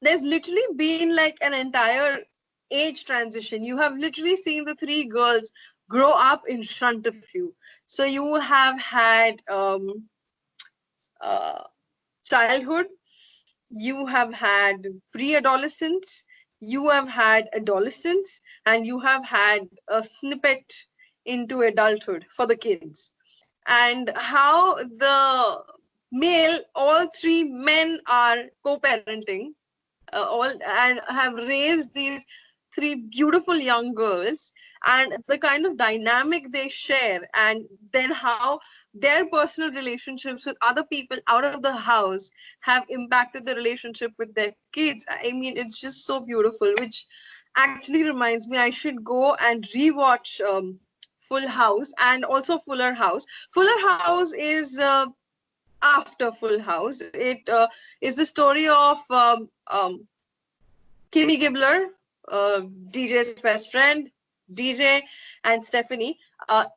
there's literally been like an entire age transition. You have literally seen the three girls grow up in front of you. So you have had uh, childhood, you have had pre-adolescence, you have had adolescence, and you have had a snippet into adulthood for the kids. And how the male, all three men are co-parenting, all and have raised these three beautiful young girls, and the kind of dynamic they share, and then how their personal relationships with other people out of the house have impacted the relationship with their kids. I mean, it's just so beautiful, which actually reminds me I should go and rewatch Full House, and also Fuller House. Fuller House is after Full House. It is the story of Kimmy Gibbler, DJ's best friend, DJ, and Stephanie,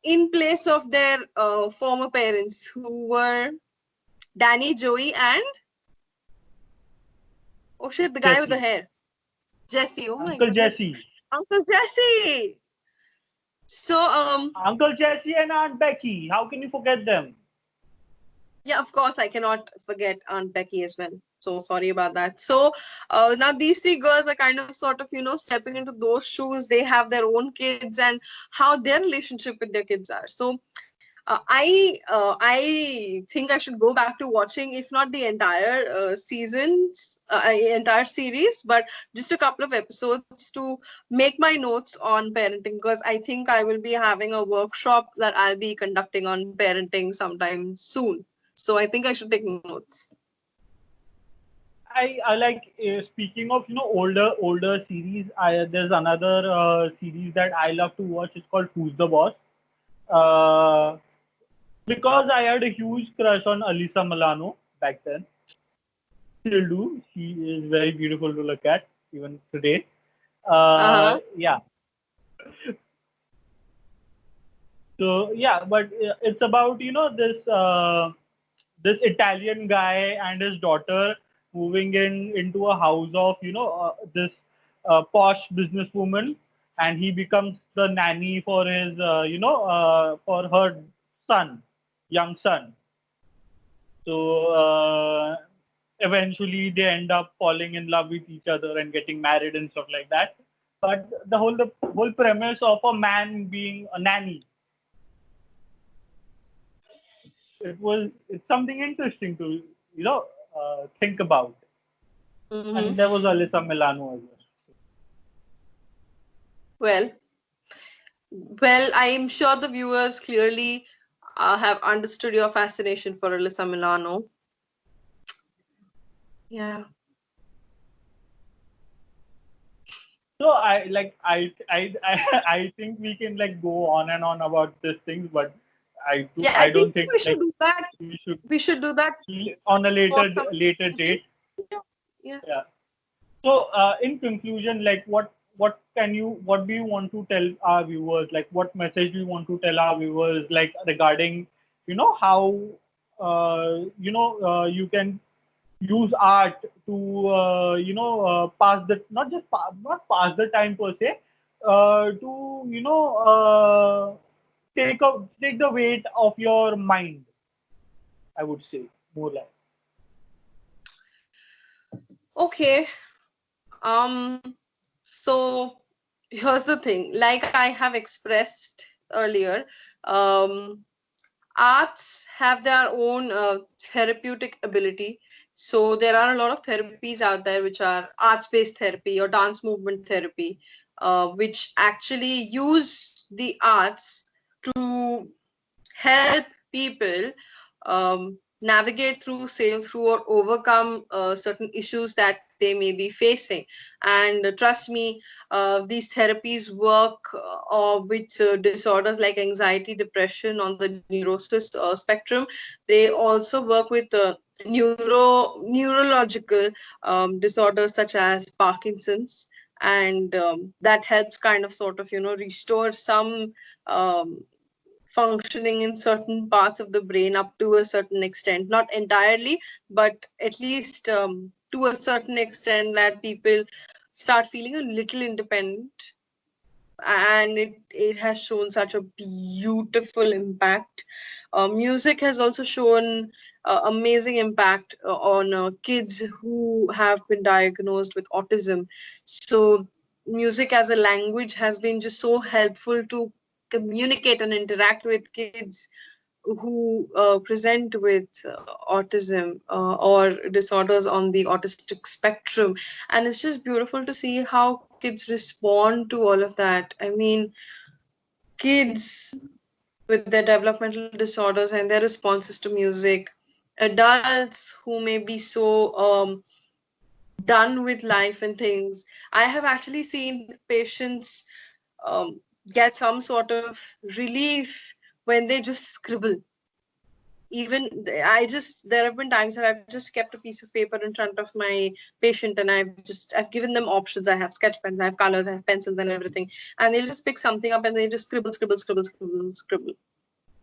in place of their former parents, who were Danny, Joey, and oh shit, the guy with the Jesse, hair, Jesse. Oh my Uncle goodness, Jesse, Uncle Jesse. So Uncle Jesse and Aunt Becky. How can you forget them? yeah, of course, I cannot forget Aunt Becky as well. So sorry about that. So now these three girls are kind of sort of, stepping into those shoes. They have their own kids, and how their relationship with their kids are. So I think I should go back to watching, if not the entire entire series, but just a couple of episodes to make my notes on parenting, because I think I will be having a workshop that I'll be conducting on parenting sometime soon. So I think I should take notes. I like speaking of older series. There's another series that I love to watch. It's called Who's the Boss. Uh, because I had a huge crush on Alyssa Milano back then. Still do. She is very beautiful to look at even today. Uh-huh. Yeah. So yeah, but it's about this Italian guy and his daughter moving into a house of this posh businesswoman, and he becomes the nanny for his for her son, young son. So eventually they end up falling in love with each other and getting married and stuff like that. But the whole premise of a man being a nanny, it's something interesting to think about. And there Mm-hmm. was Alyssa Milano as well. Well, well, I am sure the viewers clearly have understood your fascination for Alyssa Milano. Yeah. So I think we can like go on and on about these things, but Yeah, I I think don't think we should like do that. we should We should do that on a for later some later conclusion. date. Yeah. Yeah. Yeah. So in conclusion, like what do you want to tell our viewers? Like what message do you want to tell our viewers like regarding how you can use art to pass the not pass the time per se, to take the weight of your mind, I would say, more like. Okay. Um, so here's the thing, like I have expressed earlier, um, arts have their own therapeutic ability. So there are a lot of therapies out there which are arts-based therapy or dance movement therapy, which actually use the arts to help people navigate through, sail through, or overcome certain issues that they may be facing. And trust me, these therapies work with disorders like anxiety, depression on the neurosis spectrum. They also work with neurological disorders such as Parkinson's, and that helps kind of sort of restore some um, functioning in certain parts of the brain up to a certain extent, not entirely, but at least to a certain extent that people start feeling a little independent. And it has shown such a beautiful impact. Music has also shown amazing impact on kids who have been diagnosed with autism. So music as a language has been just so helpful to communicate and interact with kids who present with autism or disorders on the autistic spectrum. And it's just beautiful to see how kids respond to all of that. I mean, kids with their developmental disorders and their responses to music, adults who may be so done with life and things. I have actually seen patients um, get some sort of relief when they just scribble. Even I just, there have been times that I've just kept a piece of paper in front of my patient, and I've given them options. I have sketch pens, I have colors, I have pencils and everything, and they'll just pick something up and they just scribble, scribble, scribble, scribble, scribble.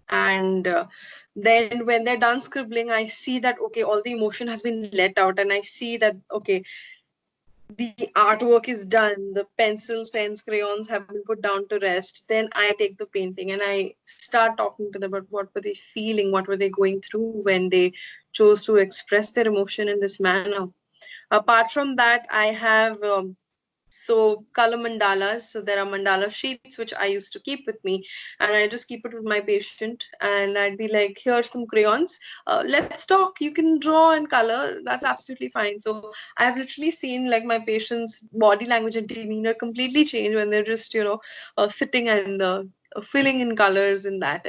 And then when they're done scribbling, I see that okay, all the emotion has been let out, and I see that okay, the artwork is done, the pencils, pens, crayons have been put down to rest. Then I take the painting and I start talking to them about what were they feeling, what were they going through when they chose to express their emotion in this manner. Apart from that, I have color mandalas. So there are mandala sheets which I used to keep with me, and I just keep it with my patient, and I'd be like, here's some crayons, let's talk, you can draw and color, that's absolutely fine. So I've literally seen like my patients body language and demeanor completely change when they're just sitting and filling in colors in that.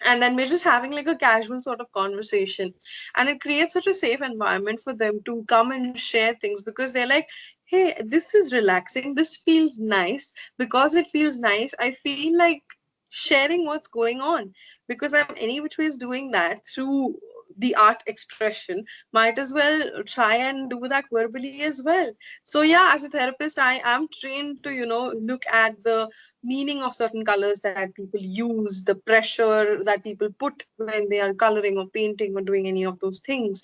And then we're just having like a casual sort of conversation, and it creates such a safe environment for them to come and share things, because they're like, hey, this is relaxing, this feels nice. Because it feels nice, I feel like sharing what's going on, because I'm any which ways doing that through the art expression, might as well try and do that verbally as well. So yeah, as a therapist, I am trained to look at the meaning of certain colors that people use, the pressure that people put when they are coloring or painting or doing any of those things.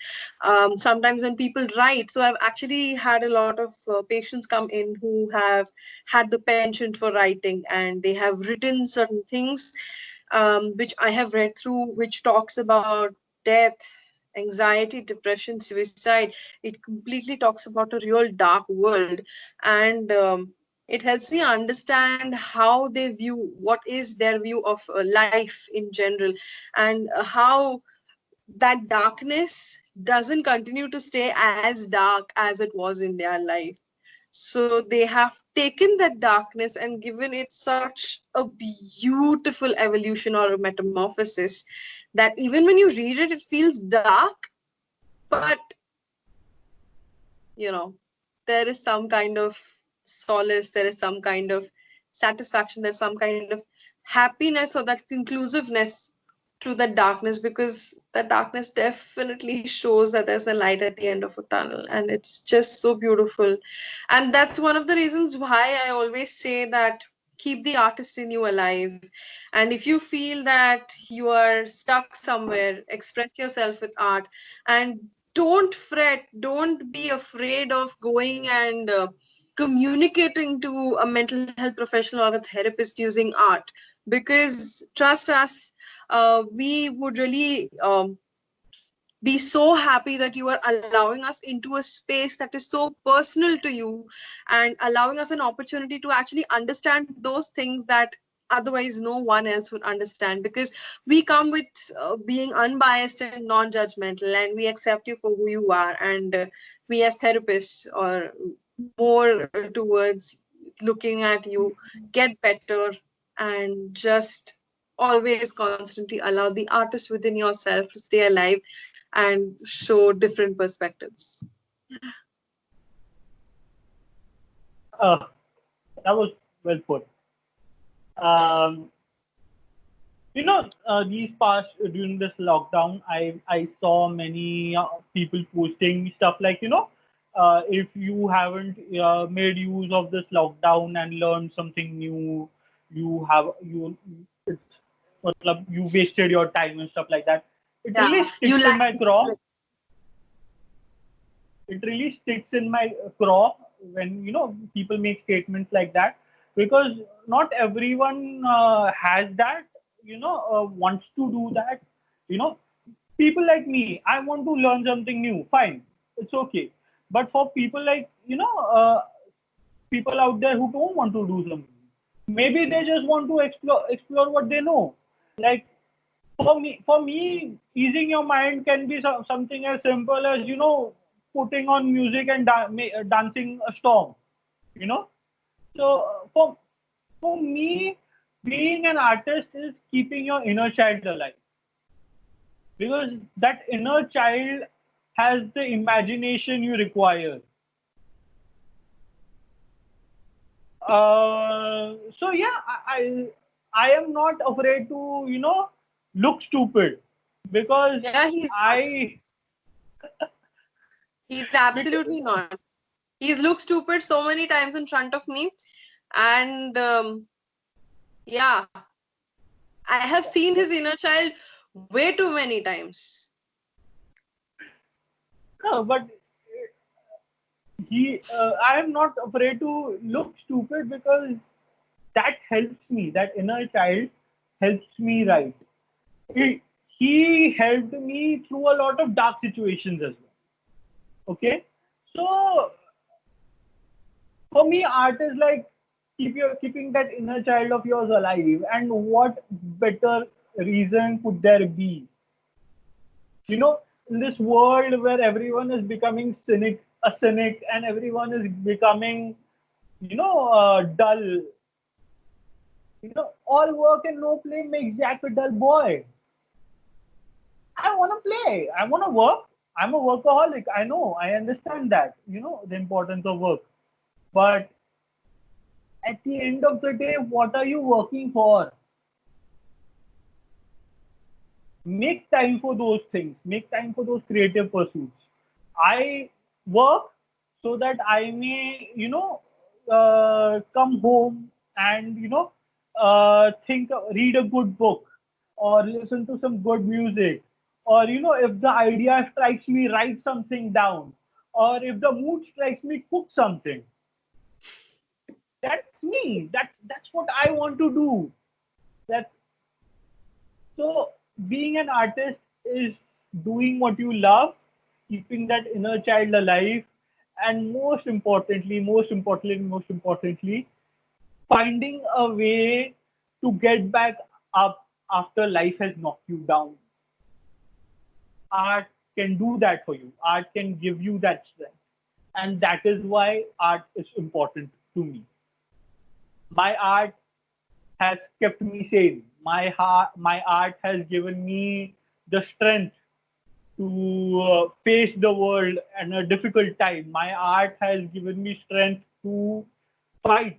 Sometimes when people write, so I've actually had a lot of patients come in who have had the penchant for writing, and they have written certain things which I have read through, which talks about death, anxiety, depression, suicide. It completely talks about a real dark world. And it helps me understand how they view, what is their view of life in general, and how that darkness doesn't continue to stay as dark as it was in their life. So they have taken that darkness and given it such a beautiful evolution or a metamorphosis that even when you read it, it feels dark, but you know, there is some kind of solace, there is some kind of satisfaction, there's some kind of happiness or that conclusiveness through that darkness, because that darkness definitely shows that there's a light at the end of a tunnel, and it's just so beautiful. And that's one of the reasons why I always say that keep the artist in you alive. And if you feel that you are stuck somewhere, express yourself with art, and don't fret, don't be afraid of going and communicating to a mental health professional or a therapist using art, because trust us, we would really be so happy that you are allowing us into a space that is so personal to you, and allowing us an opportunity to actually understand those things that otherwise no one else would understand, because we come with being unbiased and non-judgmental, and we accept you for who you are. And we as therapists are more towards looking at you get better, and just always constantly allow the artist within yourself to stay alive and show different perspectives. Uh, that was well put. Um, these past during this lockdown, I saw many people posting stuff like, if you haven't made use of this lockdown and learned something new, it's you wasted your time and stuff like that. It really Yeah, you sticks in lack my craw. It really sticks in my craw when people make statements like that, because not everyone has that, wants to do that. you know People like me, I want to learn something new, fine, it's okay. But for people like, people out there who don't want to do something, maybe they just want to explore what they know. Like, for me, easing your mind can be something as simple as, putting on music and dancing a storm. You know, so for me, being an artist is keeping your inner child alive, because that inner child has the imagination you require. So yeah, I am not afraid to, look stupid, because Yeah, he's not. I He's bec- absolutely not. He's looked stupid so many times in front of me, and yeah, I have seen his inner child way too many times. no, but I am not afraid to look stupid, because that helps me. That inner child helps me write. He helped me through a lot of dark situations as well. Okay, so for me, art is like keeping that inner child of yours alive. And what better reason could there be? In this world where everyone is becoming a cynic, and everyone is becoming, dull. All work and no play makes Jack a dull boy. I want to play. I want to work. I'm a workaholic. I know. I understand that. The importance of work. But at the end of the day, what are you working for? Make time for those things. Make time for those creative pursuits. I work so that I may, come home and, read a good book, or listen to some good music, or, if the idea strikes me, write something down, or if the mood strikes me, cook something. That's me. That's what I want to do. That So, being an artist is doing what you love, keeping that inner child alive, and most importantly, finding a way to get back up after life has knocked you down. Art can do that for you. Art can give you that strength. And that is why art is important to me. My art has kept me sane. My art has given me the strength to face the world in a difficult time. My art has given me strength to fight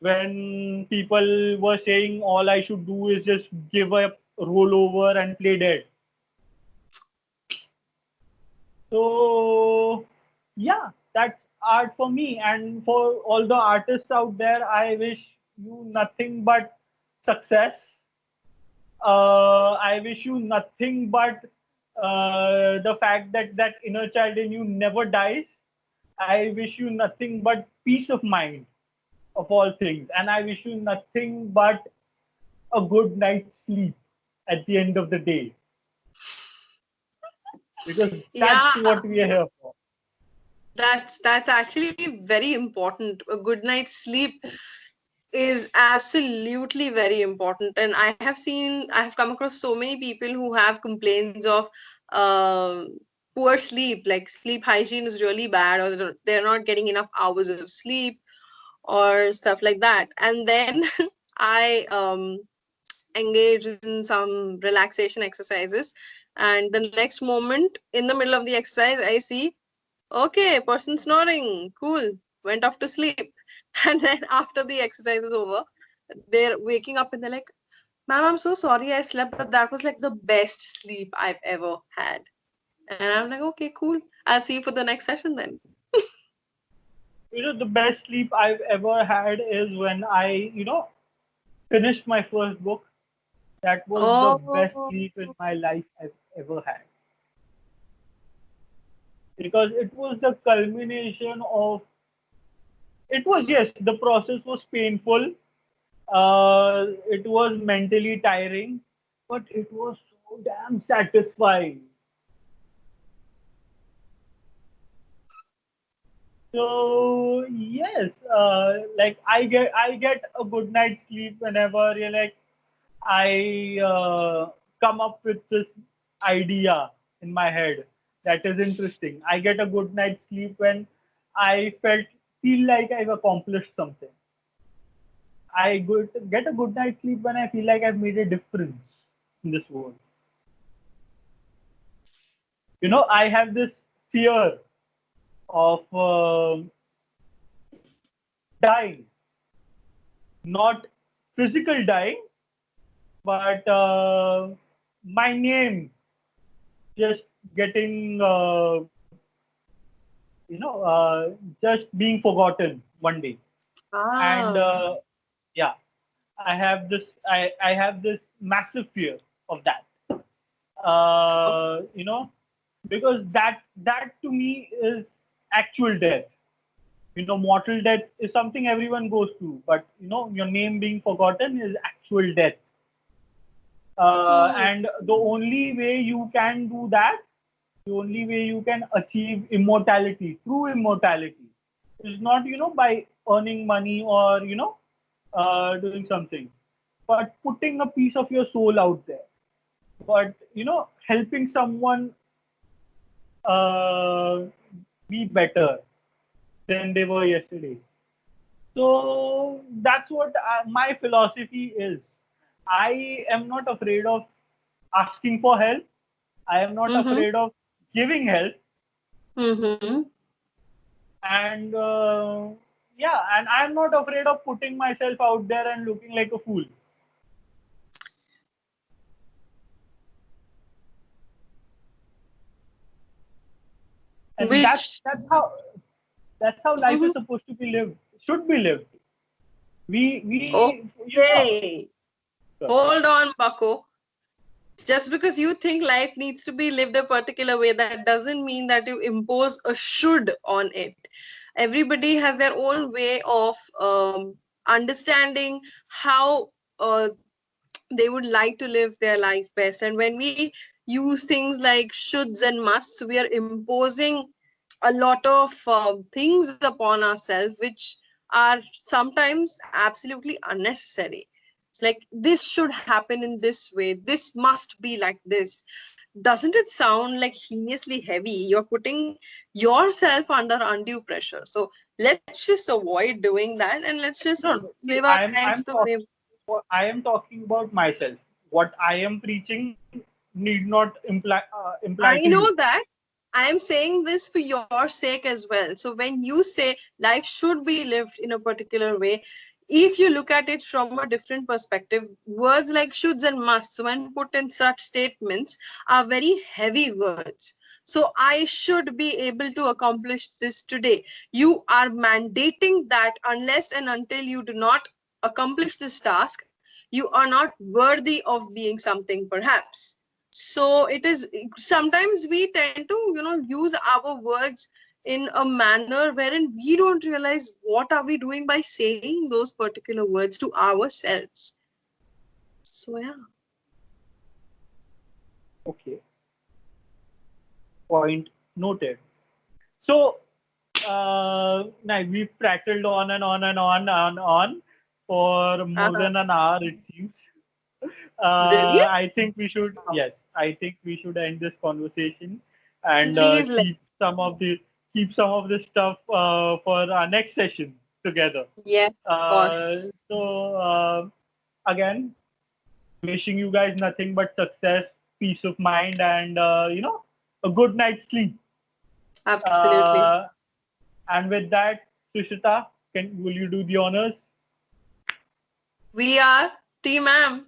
when people were saying all I should do is just give up, roll over, and play dead. So, yeah, that's art for me. And for all the artists out there, I wish you nothing but success. I wish you nothing but the fact that that inner child in you never dies. I wish you nothing but peace of mind of all things. And I wish you nothing but a good night's sleep at the end of the day, because that's Yeah, what we are here for. that's actually very important. A good night's sleep is absolutely very important. And I have come across so many people who have complaints of poor sleep, like sleep hygiene is really bad, or they're not getting enough hours of sleep or stuff like that. And then I engage in some relaxation exercises, and the next moment in the middle of the exercise I see, okay, person snoring, cool, went off to sleep. And then after the exercise is over, they're waking up and they're like, ma'am, I'm so sorry I slept, but that was like the best sleep I've ever had. And I'm like, okay, cool, I'll see you for the next session then. The best sleep I've ever had is when I finished my first book. That was the best Oh. sleep in my life I've ever had, because it was the culmination of. It was, yes, the process was painful. It was mentally tiring, but it was so damn satisfying. So yes, like I get a good night's sleep whenever I come up with this idea in my head that is interesting. I get a good night's sleep when I feel like I've accomplished something. Get a good night's sleep when I feel like I've made a difference in this world. I have this fear of dying, not physical dying, but my name just getting, just being forgotten one day. And Ah. yeah, I have this massive fear of that. You know, because that to me is actual death. Mortal death is something everyone goes through, but your name being forgotten is actual death. Hmm. And the only way you can do that, the only way you can achieve immortality, true immortality, is not by earning money or doing something, but putting a piece of your soul out there. But helping someone uh, be better than they were yesterday. So that's what my philosophy is. I am not afraid of asking for help. I am not Mm-hmm. afraid of giving help. Mm-hmm. And yeah, and I'm not afraid of putting myself out there and looking like a fool. And Which, that's how life is mhm. supposed to be lived, should be lived. We Okay, hold on, Bucko. Just because you think life needs to be lived a particular way, that doesn't mean that you impose a should on it. Everybody has their own way of understanding how they would like to live their life best. And when we use things like shoulds and musts, we are imposing a lot of things upon ourselves, which are sometimes absolutely unnecessary. It's like, this should happen in this way, this must be like this. Doesn't it sound like heinously heavy? You're putting yourself under undue pressure. So let's just avoid doing that, and let's just No, no. See, live our lives the way. I am talking about myself. What I am preaching need not imply to I you. know that. I am saying this for your sake as well. So when you say life should be lived in a particular way, if you look at it from a different perspective, words like shoulds and musts, when put in such statements, are very heavy words. So I should be able to accomplish this today. You are mandating that unless and until you do not accomplish this task, you are not worthy of being something, perhaps. So it is, sometimes we tend to use our words in a manner wherein we don't realize what are we doing by saying those particular words to ourselves. So yeah. Okay. Point noted. So, now we've prattled on and on and on and on for more Uh-huh. than an hour, it seems. Really? I think we should, yes, I think we should end this conversation and Please let. keep some of this stuff for our next session together. Yeah, of Uh, course. so again, wishing you guys nothing but success, peace of mind, and a good night's sleep. Absolutely. Uh, and with that, Sushita, will you do the honors? We are Team Am.